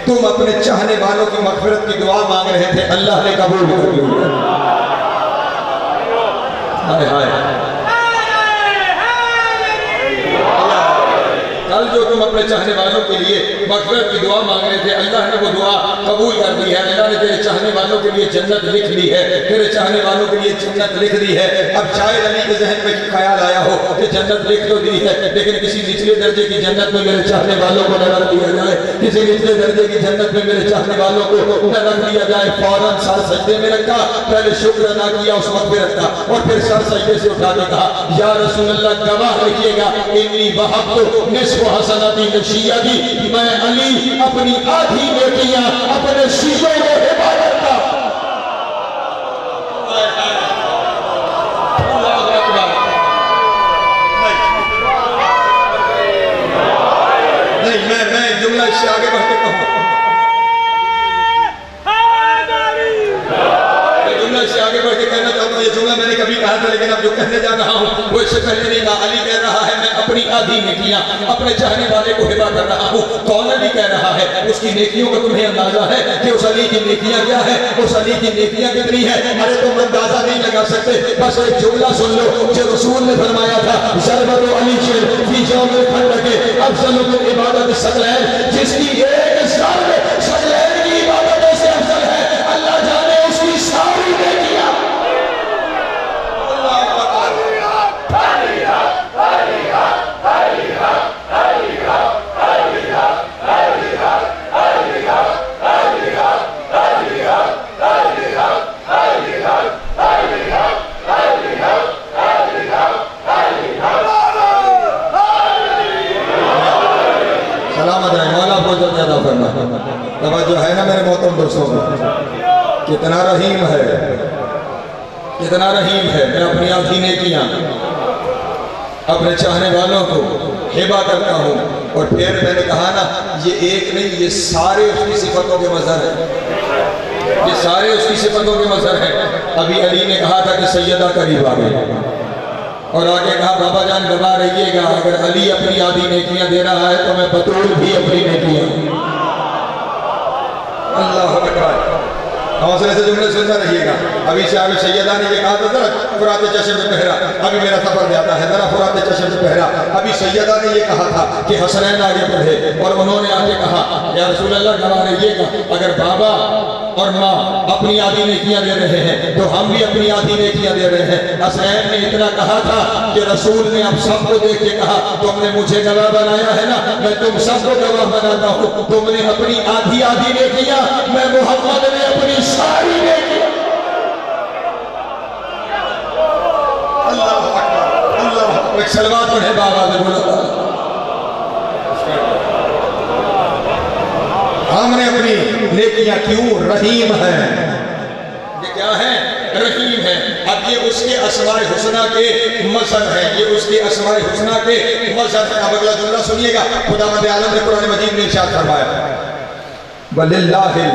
तुम अपने चाहने वालों की मग़फ़िरत की दुआ मांग रहे थे, अल्लाह ने कबूल कर लिया। हाय हाय, कल जो तुम अपने चाहने वालों के लिए मग़फ़िरत की दुआ मांग रहे थे, अल्लाह ने वो दुआ कबूल कर दी है। अल्लाह ने तेरे चाहने वालों के लिए जन्नत लिख ली है, तेरे चाहने वालों के लिए जन्नत लिख दी है। अब शायद अली के जहन में ख्याल आया हो कि जन्नत लिख तो दी है, लेकिन किसी निचले दर्जे की जन्नत में मेरे चाहने वालों को न रख दिया जाए, किसी निचले दर्जे की जन्नत में मेरे चाहने वालों को न रख दिया जाए। फौरन सर सजदे में रखा, पहले शुक्र अदा किया उस मग़फ़िरत का, और फिर सर सजदे से उठा के कहा या रसूलल्लाह गवाह रखिएगा इन्नी वहब्तु निस्फ़ हसनती नशियती, मैं अली अपनी आधी बेटियां अपने शीशों में हिफाजत का। कहा था, लेकिन अब जो कहने जा रहा हूँ वो इससे पहले नहीं कहा। अली कह रहा है मैं अपनी आधी नेकियां अपने चाहने वाले को हिबा कर रहा हूँ। कौन अली कह रहा है? उसकी नेकियों का तुम्हें अंदाजा है कि उस अली की नेकियां क्या है, उस अली की नेकियां कितनी है? अरे तुम अंदाजा नहीं लगा सकते। बस एक जुमला सुन लो जो रसूल ने फरमाया था, शरबत अली फी जौमिल खंडक अफज़लु इबादत सकलैन, जिसकी एक सकलैन की इबादत से अफजल है, अल्लाह जाने उसकी सारी नेकियां। सलामत रहे मौला को जो ज्यादा फरमा। तब जो है ना मेरे मोहतरम दोस्तों, कितना रहीम है, कितना रहीम है। मैं अपनी आधी नेकियां अपने चाहने वालों को हिबा करता हूँ। और फिर मैंने कहा ना, ये एक नहीं, ये सारे उसकी सिफतों के मजहर है, ये सारे उसकी सिफतों के मजहर हैं। अभी अली ने कहा था कि सैयदा करीब आ गई, और आगे कहा बाबा जान गवा रहिएगा, अगर अली अपनी आधी नेकियां दे रहा है तो मैं बतूल भी अपनी नेकियां। अल्लाह अकबर। हौसले से जुमले सुनना रहिएगा। अभी शाह सैयदा ने ये कहा था जरा फुरात चश्म में पहरा, अभी मेरा सफर जाता है जरा फुरात चश्म में पहरा। अभी सैयदा ने ये कहा था कि हसनैन आगे बढ़े, और उन्होंने आके कहा या रसूल अल्लाह गवा रहिएगा, अगर बाबा और माँ अपनी आधी नेकियां दे रहे हैं तो हम भी अपनी आधी नेकियां दे रहे हैं। हसनैन ने इतना कहा था कि रसूल ने अब सबको देख के कहा, तुमने मुझे गवाह बनाया है ना, मैं तुम सबको गवाह बनाता हूँ। तुमने अपनी आधी आधी नेकियां, मैं मोहम्मद ने अपनी सारी नेकियां। अल्लाह अकबर, अल्लाह अकबर। सलवात पढ़े बाबा ने बोला, हमने अपनी नेकियां क्यों रहीम है, ये क्या है? रहीम है। अब ये उसके अस्माए हुस्ना के मजहर है, ये उसके अस्माए हुस्ना के मजहर है। अब अगला जुमला सुनिएगा, खुदावंद आलम ने कुरान मजीद में इरशाद फरमाया, वलिल्लाहिल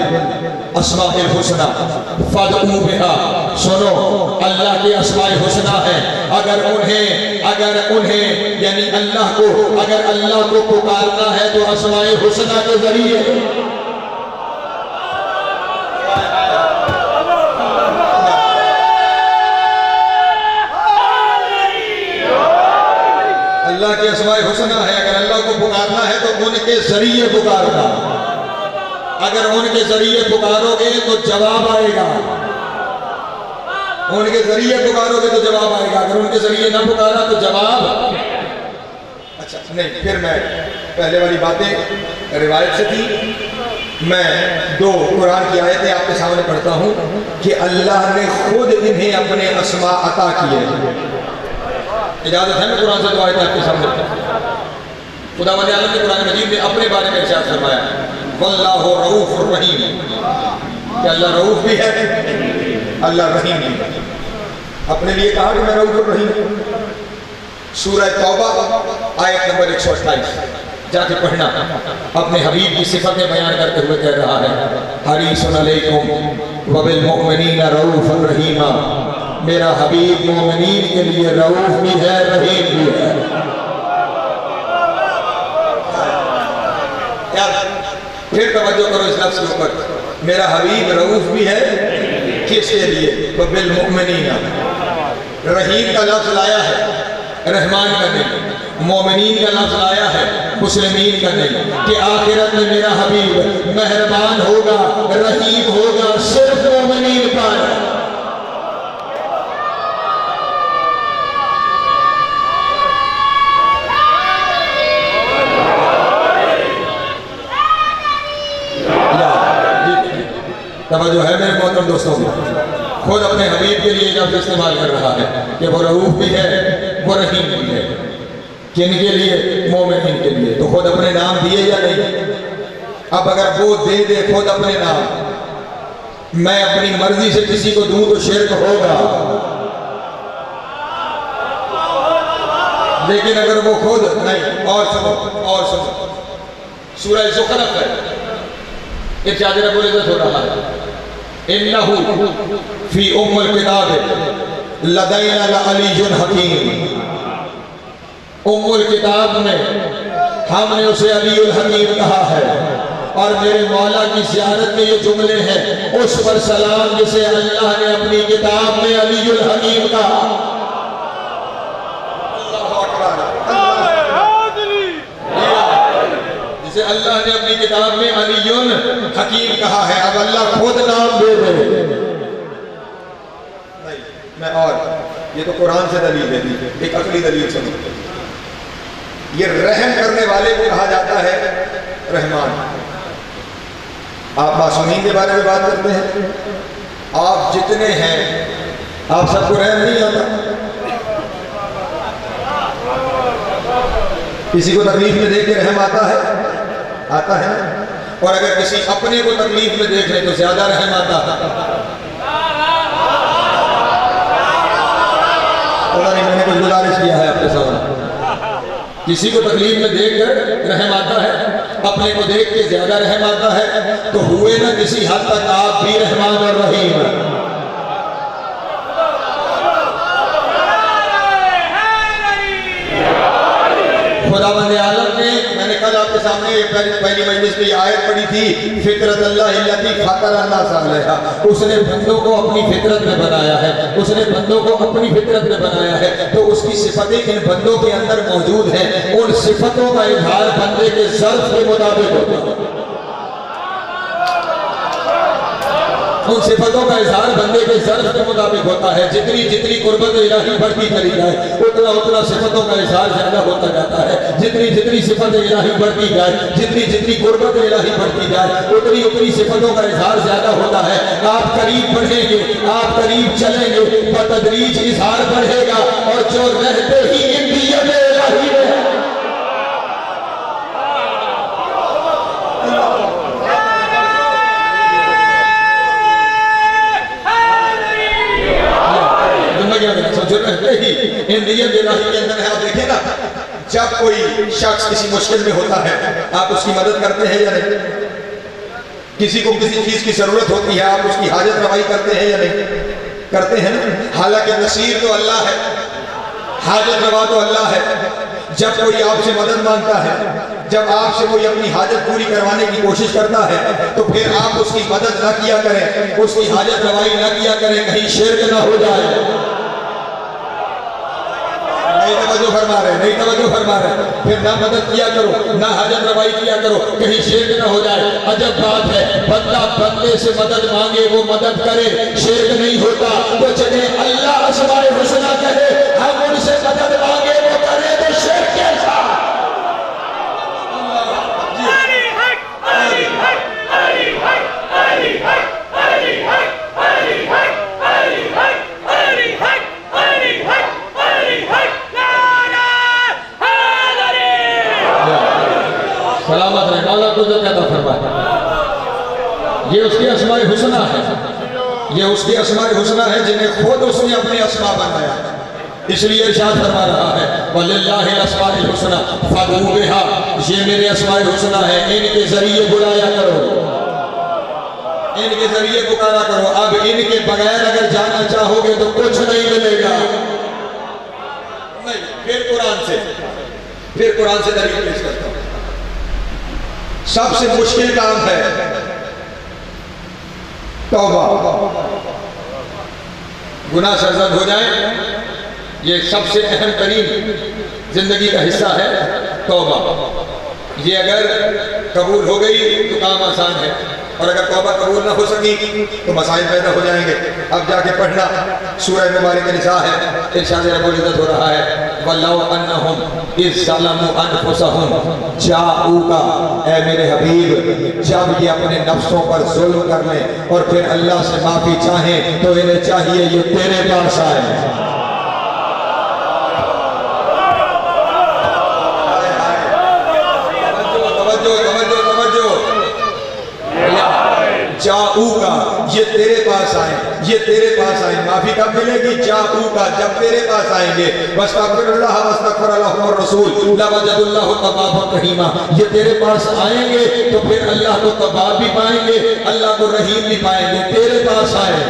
अस्माउल हुस्ना फदऊ बिहा। सुनो, अल्लाह के अस्माए हुस्ना है, अगर उन्हें यानी अल्लाह को, अगर अल्लाह को पुकारना है तो अस्माए हुस्ना के जरिए। अल्लाह के अस्माए हुस्ना है, अगर अल्लाह को पुकारना है तो उनके जरिए पुकारना। अगर उनके जरिए पुकारोगे तो जवाब आएगा, उनके जरिए पुकारोगे तो जवाब आएगा, अगर उनके जरिए ना पुकारा तो जवाब। अच्छा नहीं, फिर मैं पहले वाली बातें रिवायत से थी। मैं दो कुरान की आयतें आपके सामने पढ़ता हूँ कि अल्लाह ने खुद इन्हें अपने अस्मा अता किए। इजाजत है मैं कुरान से दो आयतें आपके सामने। खुदावंद आलम ने कुरान मजीद में अपने बारे में इरशाद फरमाया, वल्लाहु रऊफुर रहीम, कि अल्लाह रऊफ भी है, अल्लाह रहीम भी है। अपने लिए कहा कि मैं रऊफुर रहीम। सूरह तौबा आयत नंबर 128 जाके पढ़ना। अपने हबीब की सिफतें बयान करते हुए कह रहा है, हरीसुन अलैकुम व बिल मुमिनीना रऊफुर रहीमा। मेरा हबीब मोमिनीन के लिए रऊफ भी है, रहीम भी है। फिर तवज्जो करो इस लफ्ज़ के ऊपर, मेरा हबीब रऊफ भी है, किसके लिए? बिल मुमिनीना। रहीम का लफ्ज़ लाया है रहमान का नहीं, मोमिनीन का लफ्ज़ लाया है मुस्लिमीन का नहीं, कि आखिरत में मेरा हबीब मेहरबान होगा, रहीम होगा सिर्फ मोमिनीन पर। जो है मेरे मोहतरम दोस्तों, खुद अपने हबीब के लिए लफ्ज़ इस्तेमाल कर रहा है कि वो रऊफ भी है, वो रहीम भी है। किनके लिए? मोमिनीन के लिए। तो खुद अपने नाम दिए या नहीं? अब अगर वो दे दे खुद अपने नाम, मैं अपनी मर्जी से किसी को दूं तो शिर्क होगा। लेकिन अगर वो खुद नहीं, और सुनो सूरह ज़ुखरफ है, एक चादर बोले तो थोड़ा है, इन्नहु फी उम्मुल किताब लदैना लअलीयुन हकीम। उम्मुल किताब में हमने उसे अलीउल हकीम कहा है। और मेरे मौला की ज़ियारत में ये जुमले हैं, उस पर सलाम जिसे अल्लाह ने अपनी किताब में अलीउल हकीम कहा। जिसे अल्लाह ने अपनी किताब में अलीउल हकीम कहा है। अब अल्लाह खुद नाम दे दे नहीं, मैं और ये तो कुरान से दलील है, एक अकली दलील सुनो। ये रहम करने वाले को कहा जाता है रहमान। आप मासूमीन के बारे में बात करते हैं, आप जितने हैं आप सबको रहम नहीं आता। किसी को तकलीफ में देख के रहम आता है ना? और अगर किसी अपने को तकलीफ में देख ले तो ज्यादा रहम आता है। पता नहीं, मैंने कुछ गुजारिश किया है आपके सामने। किसी को तकलीफ में देखकर रहम आता है, अपने को देख के ज्यादा रहम आता है, तो हुए ना किसी हद तक आप भी रहमान और रहीम। खुदावंद आलम ने, मैंने कल आपके सामने पहली मजलिस में आयत पढ़ी थी, फितरत अल्लाह अल्लती फतर अन्नास अलैहा। उसने बंदों को अपनी फितरत में बनाया है, उसने बंदों को अपनी फितरत में बनाया है, तो उसकी सिफतें इन बंदों के अंदर मौजूद हैं। उन सिफतों का इजहार बंदे के ज़र्फ के मुताबिक होता है। उन सिफतों का इजहार बंदे के ज़र्फ के मुताबिक होता है। जितनी जितनी कुर्बत इलाही बढ़ती चली जाए, उतना उतना सिफतों का इजहार ज्यादा होता जाता है। जितनी जितनी सिफत इलाही बढ़ती जाए, जितनी जितनी कुर्बत इलाही बढ़ती जाए, उतनी उतनी सिफतों का इजहार ज्यादा होता है। आप करीब बढ़ेंगे, आप करीब चलेंगे, बतदरीज इजहार बढ़ेगा। और जो रहते ही इंडिया में इलाही में के अंदर है। आप देखिए ना, जब कोई शख्स किसी मुश्किल में होता है, आप उसकी मदद करते हैं या नहीं? किसी को किसी चीज की जरूरत होती है, आप उसकी हाजत रवाई करते हैं या नहीं? करते हैं ना। हालांकि नसीर तो अल्लाह है, हाजत रवा तो अल्लाह है। जब कोई आपसे मदद मांगता है, जब आपसे कोई अपनी हाजत पूरी करवाने की कोशिश करता है, तो फिर आप उसकी मदद ना किया करें, उसकी हाजत रवाई ना किया करें, कहीं शिर्क ना हो जाए। नहीं तवज्जो फरमा रहे, नहीं तवज्जो फरमा रहे। फिर ना मदद किया करो, ना हाजत रवाई किया करो, कहीं शिर्क ना हो जाए। अजब बात है, बंदा बंदे से मदद मांगे, वो मदद करे, शिर्क नहीं होता। तो चले अल्लाह अस्माए हुस्ना कहे, हम उनसे मदद मांगे, वो करे तो शिर्क कैसा? सलामत रहे, मौला को जो कहता फरमाए। ये उसकी अस्माए हुस्ना है, ये उसकी अस्माए हुस्ना है जिन्हें खुद उसने अपने अस्मा बनाया। इसलिए इरशाद फरमा रहा है, वलिल्लाहिल अस्माउल हुस्ना फदऊ बिहा। ये मेरे अस्माए हुस्ना है, इनके जरिए बुलाया करो, इनके जरिए पुकारा करो। अब इनके बगैर अगर जाना चाहोगे तो कुछ नहीं मिलेगा। नहीं, फिर कुरान से दलील पेश करता हूं। सबसे मुश्किल काम है तौबा। गुनाह सरजद हो जाए, ये सबसे अहम तरीन जिंदगी का हिस्सा है तौबा। ये अगर कबूल हो गई तो काम आसान है, और अगर तौबा कबूल ना हो सकी तो मसाइल पैदा हो जाएंगे। अब जाके पढ़ना, सूरह मुबारक निसा है, इरशाद रब्बुल इज्जत हो रहा है, वल्लाहु अन्नहुम इज़ ज़लमू अनफुसहुम जाऊका। ऐ मेरे हबीब, जब ये अपने नफ्सों पर जुल्म कर लें और फिर अल्लाह से माफी चाहें, तो इन्हें चाहिए ये तेरे पास आए। जाऊगा, ये तेरे पास आए, ये तेरे पास आए। माफी कब मिलेगी? जाऊगा, जब तेरे पास आएंगे। वस्तगफिरुल्लाह वस्तगफिरुल्लाहुर रसूल लवजदुल्लाहु तव्वाबुर रहीमा। ये तेरे पास आएंगे तो फिर अल्लाह को तव्वाब भी पाएंगे, अल्लाह को रहीम भी पाएंगे। तेरे पास आए,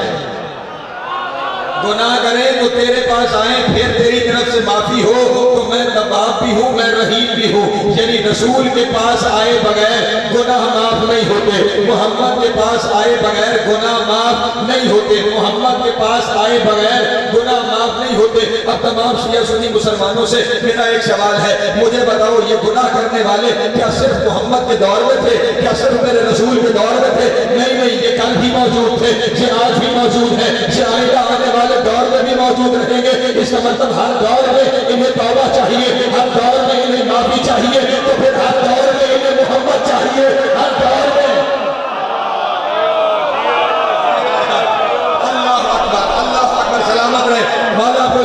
गुनाह करें तो तो तेरे पास आए, फिर तेरी तरफ से माफी हो तो मैं तवाब भी हूँ, मैं रहीम भी हूँ। यानी रसूल के पास आए बगैर गुनाह माफ नहीं होते, मोहम्मद के पास आए बगैर गुनाह माफ नहीं होते, मोहम्मद के पास आए बगैर गुनाह माफ नहीं होते। अब तमाम शिया सुन्नी मुसलमानों से मेरा एक सवाल है, मुझे बताओ ये गुनाह करने वाले क्या सिर्फ मोहम्मद के दौर में थे, क्या सिर्फ मेरे रसूल के दौर में थे? नहीं नहीं, ये कल भी मौजूद थे, ये आज भी मौजूद है, ये आइंदा आने वाले दौर में भी मौजूद रहेंगे। इसका मतलब हर दौर में इन्हें तौबा चाहिए, हर दौर में इन्हें माफी चाहिए, तो फिर हर दौर में इन्हें मोहम्मद चाहिए, हर दौर में। अल्लाह अकबर, सलामत रहे, मौला आपको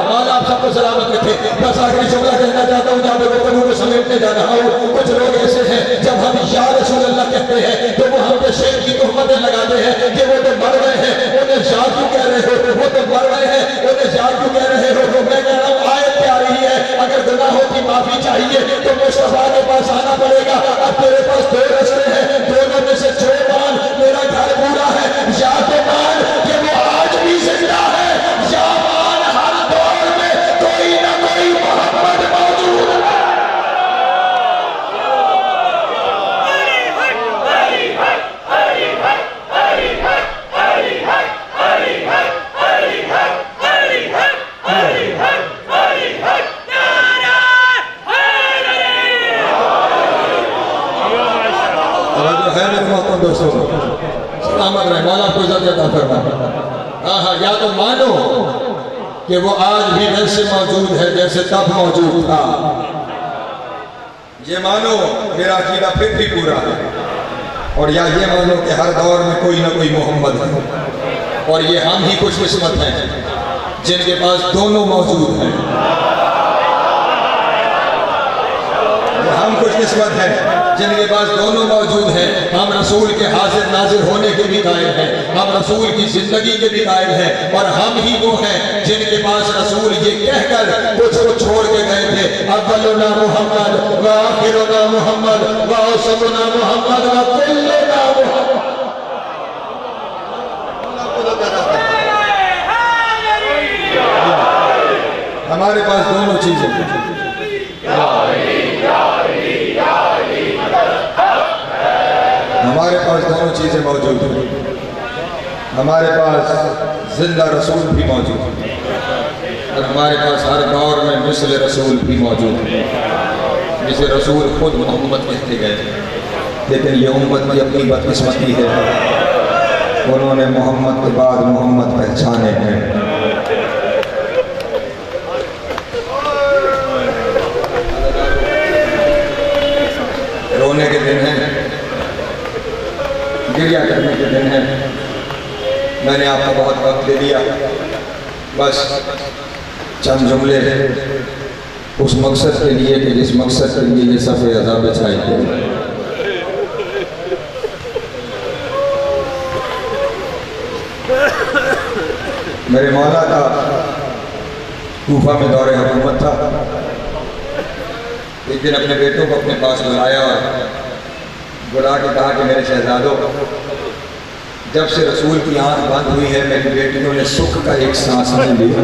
मौला आप सबको सलामत रखे। बस आखिरी जुमला कहना चाहता हूँ, जहाँ पे गुफ्तगू को समेटने जा रहा हूँ। कुछ लोग ऐसे हैं, जब हम या रसूल अल्लाह कहते हैं तो वो हम पे शेर की तोहमतें लगाते हैं कि वो तो मर गए हैं, उन्हें या क्यों कह रहे हो, वो तो मर गए हैं, उन्हें या क्यों कह रहे हो? मैं कह रहा हूँ आयत क्या रही है, अगर गुनाहों की माफी चाहिए तो मुस्तफा के पास आना पड़ेगा। अब तेरे पास दो रास्ते हैं, दोनों में से जो मान मेरा घर पूरा है, या तो मान कि वो आज भी जिंदा है, या मान हर दौर में कोई ना कोई मोहम्मद मौजूद है। दोस्तों सलामत रहे, मौला आपको इज्जत अता फरमाए। हाँ, या तो मानो कि वो आज भी वैसे मौजूद है जैसे तब मौजूद था, ये मानो मेरा अकीदा फिर भी पूरा है। और या ये मानो कि हर दौर में कोई ना कोई मोहम्मद है, और ये हम ही खुशकिस्मत हैं जिनके पास दोनों मौजूद हैं। हम खुशकिस्मत हैं जिनके पास दोनों मौजूद हैं। हम रसूल के हाजिर नाजिर होने के भी कायल हैं, हम रसूल की जिंदगी के भी कायल हैं, और हम ही वो हैं जिनके पास रसूल ये कहकर कुछ को छोड़ के गए थे, अव्वलुना मुहम्मद व आखिरुना मुहम्मद व औसतुना मुहम्मद व कुल्लुना मुहम्मद। हमारे पास दोनों चीजें, हमारे पास दोनों चीज़ें मौजूद हैं। हमारे पास जिंदा रसूल भी मौजूद है, और हमारे पास हर दौर में मिसल रसूल भी मौजूद है, जिसे रसूल खुद मोहम्मद कहते गए। लेकिन ये उम्मत की अपनी बदकिस्मती है, उन्होंने मोहम्मद के बाद मोहम्मद पहचाने हैं। रोने के दिन हैं, गिरिया करने के दिन है। मैंने आपको बहुत वक्त दे दिया, बस चंद जुमले उस मकसद के लिए कि जिस मकसद के लिए ये सफ़े अज़ा बिछाई गई। मेरे मौला का कूफा में दौरे हुकूमत था। एक दिन अपने बेटों को अपने पास बुलाया और बुला के कहा कि मेरे शहजादों, जब से रसूल की आंख बंद हुई है मेरी बेटियों ने सुख का एक सांस नहीं लिया।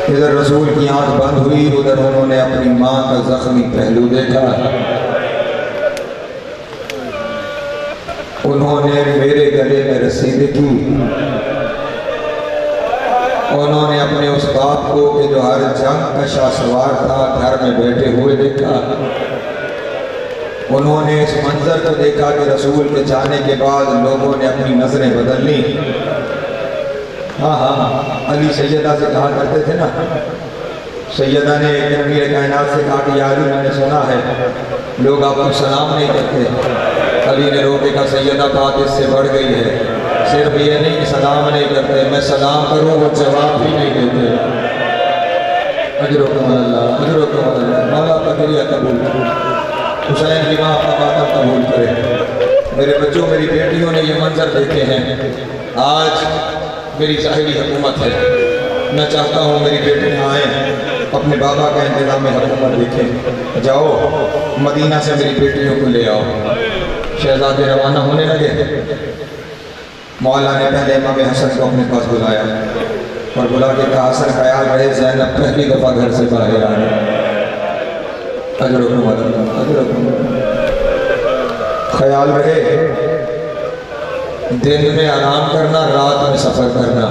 इधर रसूल की आंख बंद हुई, उधर उन्होंने अपनी माँ का जख्मी पहलू देखा। उन्होंने मेरे गले में रस्सी देखी, उन्होंने अपने उस बाप को कि जो हर जंग का शाहसवार था घर में बैठे हुए देखा। उन्होंने इस मंजर को देखा कि रसूल के जाने के बाद लोगों ने अपनी नजरें बदल ली। हाँ, अली सैयदा से कहा करते थे ना, सैयदा ने अमीर कायनात से कहा कि यार मैंने सुना है लोग आपको सलाम नहीं करते। अली ने रोके का सैयदा बात इससे बढ़ गई है, सिर्फ ये नहीं कि सलाम नहीं करते, मैं सलाम करूं वो जवाब भी नहीं देते। मौला का गिरिया कबूल करे, हुसैन की माँ का मातम कबूल करे। मेरे बच्चों, मेरी बेटियों ने ये मंजर देखे हैं। आज मेरी ज़ाहिरी हुकूमत है, मैं चाहता हूँ मेरी बेटियाँ आएँ, अपने बाबा का इंतजाम में हुकूमत देखें। जाओ मदीना से मेरी बेटियों को ले आओ। शहजादे रवाना होने लगे। मौला ने पहले इमाम हसन को अपने पास बुलाया और बुला के कहा, हसन ख्याल रहे ज़ैनब पहली दफ़ा घर से बाहर आ रही। ख्याल रहे दिन में आराम करना, रात में सफ़र करना।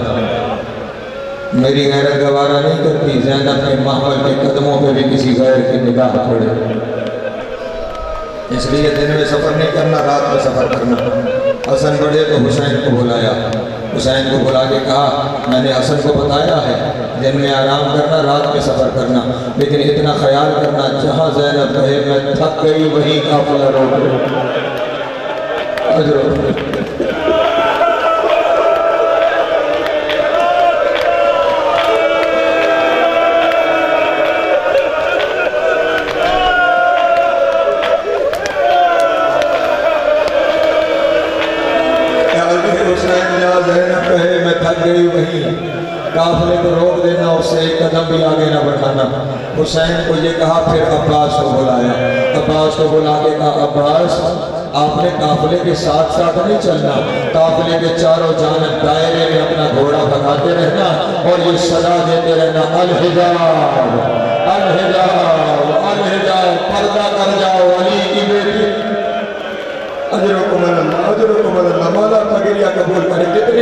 मेरी गैरत गवारा नहीं करती ज़ैनब के महमल के कदमों पे भी किसी गैर की निगाह पड़े, इसलिए दिन में सफ़र नहीं करना, रात में सफ़र करना। हसन बढ़े तो हुसैन को बुलाया, हुसैन को बुला के कहा, मैंने हसन को बताया है दिन में आराम करना, रात में सफ़र करना, लेकिन इतना ख्याल करना जहाँ ज़ैनब कहे मैं थक गई वहीं काफिला रोक लो। काफिले को रोक देना, उससे एक कदम भी आगे ना बढ़ाना। हुसैन को ये कहा, फिर अब्बास को बुलाया, अब्बास को बुला के कहा, अब्बास आपने काफिले के साथ साथ नहीं चलना, काफिले के चारों जानब दायरे में अपना घोड़ा भगाते रहना और ये सदा देते रहना, अलहिजाब अलहिजाब अलहिजाब, पर्दा कर जाओ अली की बेटी। मौला पगड़िया कबूल करे। कितने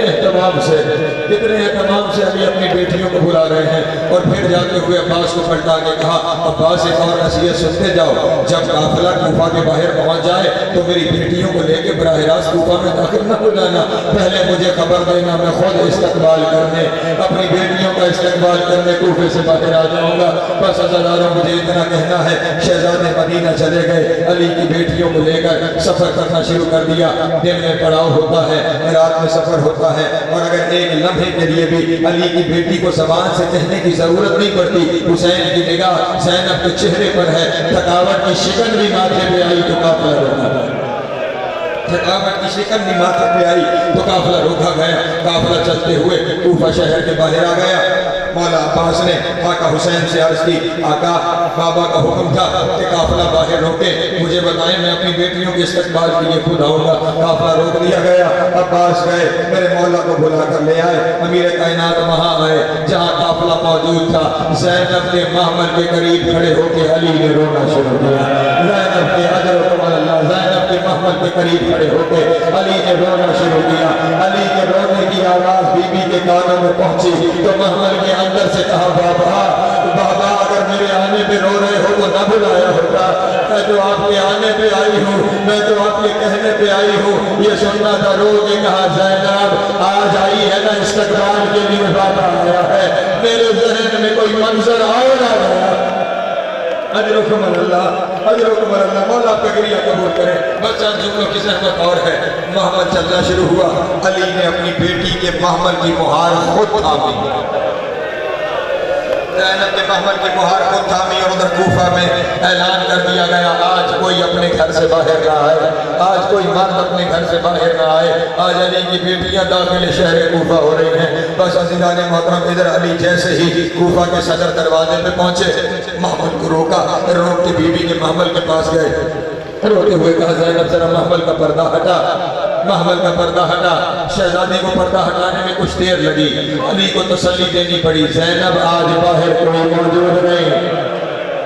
एहतमाम से अभी अपनी बेटियों को बुला रहे हैं। और फिर जाते हुए अब्बास को पलटा के कहा, अब्बास एक और नसीहत सुनते जाओ, जब काफिला कूफा के बाहर पहुंच जाए तो मेरी बेटियों को लेके बराह रास्त कूफा में दाखिल न हो जाना, पहले मुझे खबर देना, मैं खुद इस्तकबाल करने, अपनी बेटियों का इस्तकबाल करने कूफे से बाहर आ जाऊंगा। बस अज़ादारों मुझे इतना कहना है, शहजादे मदीना चले गए, अली की बेटियों को लेकर सफर करना शुरू कर दिया। दिन में पड़ाव होता है, रात में सफर होता है, और अगर एक लम्हे के लिए भी अली की बेटी को ज़बान से कहने की जरूरत नहीं पड़ती, हुसैन की निगाह ज़ैनब के चेहरे पर है, थकावट की शिकन भी माथे पे आई तो काफिला रोका गया, थकावट की शिकन भी माथे पे आई तो काफिला रोका गया। काफिला चलते हुए कूफा शहर के बाहर आ गया। मौला अब्बास ने आका हुसैन से अर्ज की, आका बाबा का हुक्म था कि काफिला बाहर रोके, मुझे बताएं मैं अपनी बेटियों के इस्तकबाल के लिए खुद आऊँगा। काफिला रोक दिया गया। अब्बास गए, मेरे मौला को बुला कर ले आए। अमीर कायनात वहाँ आए जहाँ काफिला मौजूद था। ज़ैनब के महमल के करीब खड़े होकर अली ने रोना शुरू किया। ज़ैनब के महमल के करीब खड़े होकर अली ने रोना शुरू किया। अली के रोने की आवाज़ बीबी के कानों में पहुंची तो महमल के अंदर से कहा, बाबा अगर मेरे आने पे रो रहे हो तो न बुलाया होता, मैं तो आपके आने पे आई हूँ, मैं तो आपके कहने पे आई हूँ, ये सुनना था। रो के कहा, ज़ैनब आज आई है ना इस्तकबाल के लिए बाबा आया है, मेरे ज़हन में कोई मंजर आ रहा है। अजरुकुम अल्लाह मौला पगड़िया कबूल करे। बस चंद जुमलों की ज़हमत और है। महमल चलना शुरू हुआ। अली ने अपनी बेटी के महमल की मुहार खुद थामी, ज़ैनब के महमल की मुहार खुद थामी, और उधर कूफा में ऐलान कर दिया गया, आज कोई अपने घर से बाहर ना आए, आज कोई मर्द अपने घर से बाहर ना आए, आज अली की बेटियां दाखिल शहर कूफा हो रही हैं। बस अज़ीज़ान मोहतरम, इधर अली जैसे ही कूफा के सदर दरवाजे पे पहुंचे, महमल को रोका, रोक के बीबी के महमल के पास गए, रोते हुए कहा, ज़ैनब जरा महमल का पर्दा हटा, महमल का पर्दा हटा। शहजादी को पर्दा हटाने में कुछ देर लगी। अली को तसल्ली देनी पड़ी, ज़ैनब आज बाहर कोई मौजूद नहीं,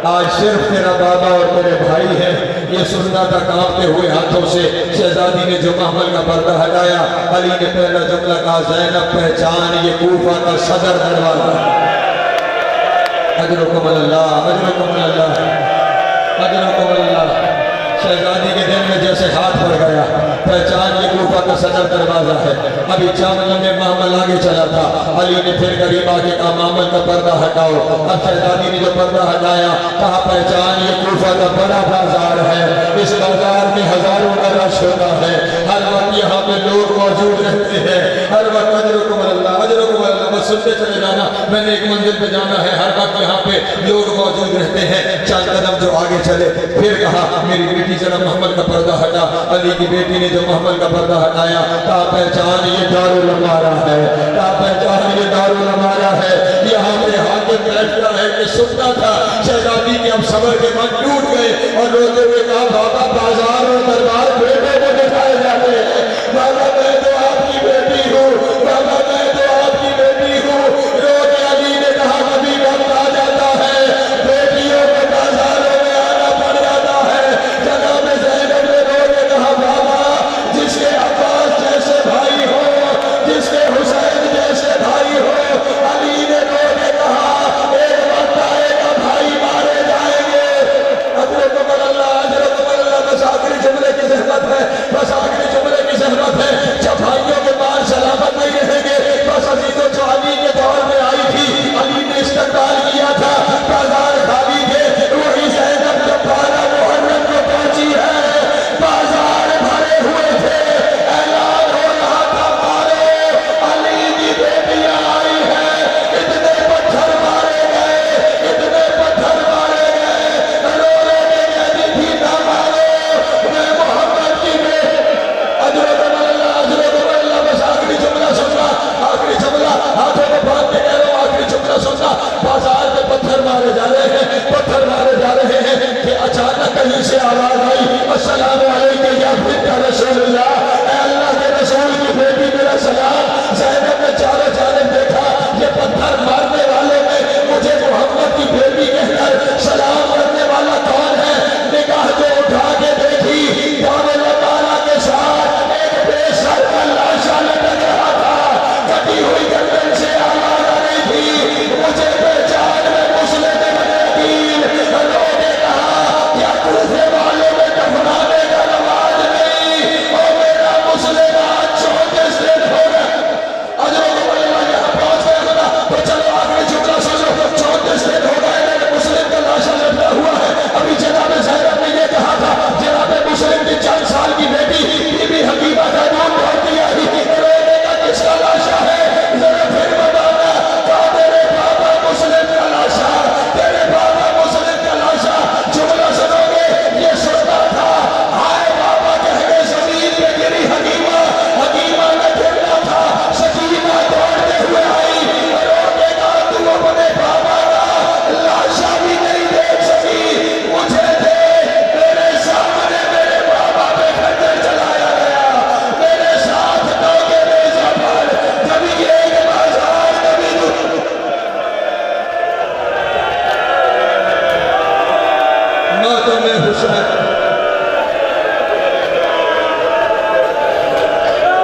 आज सिर्फ तेरा बाबा और तेरे भाई है। ये सुनना था कांपते हुए हाथों से। शहजादी ने जो महमल का पर्दा हटाया, अली ने पहला जुमला कहा, ज़ैनब पहचान ये कूफा का सदर दरवाजा। अजरुकुम अल्लाह, अजरुकुम अल्लाह, अजरुकुम अल्लाह। शहजादी के दिल में जैसे हाथ पड़ गया, पहचान ये कूफा का सदर दरवाजा है। अभी चावल में महमल आगे चला था। अली ने फिर करीब आके कहा, महमल का पर्दा हटाओ। अब शहजादी ने जो पर्दा हटाया, कहा, पहचान ये कूफा का बड़ा बाजार है, इस बाजार में हजारों का रश होता है, हर वक्त यहाँ पे लोग मौजूद रहते हैं, हर वक्त। अजरुकुम अल्लाह, अजरुकुम अल्लाह, बस सुनते चले जाना, मैंने एक मंजिल पे जाना है, हर वक्त यहाँ पे लोग मौजूद रहते हैं। चंद कदम जो आगे चले, फिर कहा, मेरी बेटी जरा महमल का पर्दा हटा। अली की बेटी ने जो महमल का पर्दा हटाया, कहा, पहचान ये दारुल अमारा है, कहा, पहचान ये दारुल अमारा है, यहाँ पे हाकिम बैठता है कि सुनता था। शहजादी के अब सबर के मन टूट गए और रोते हुए कहा, बाबा बाजार और दरबार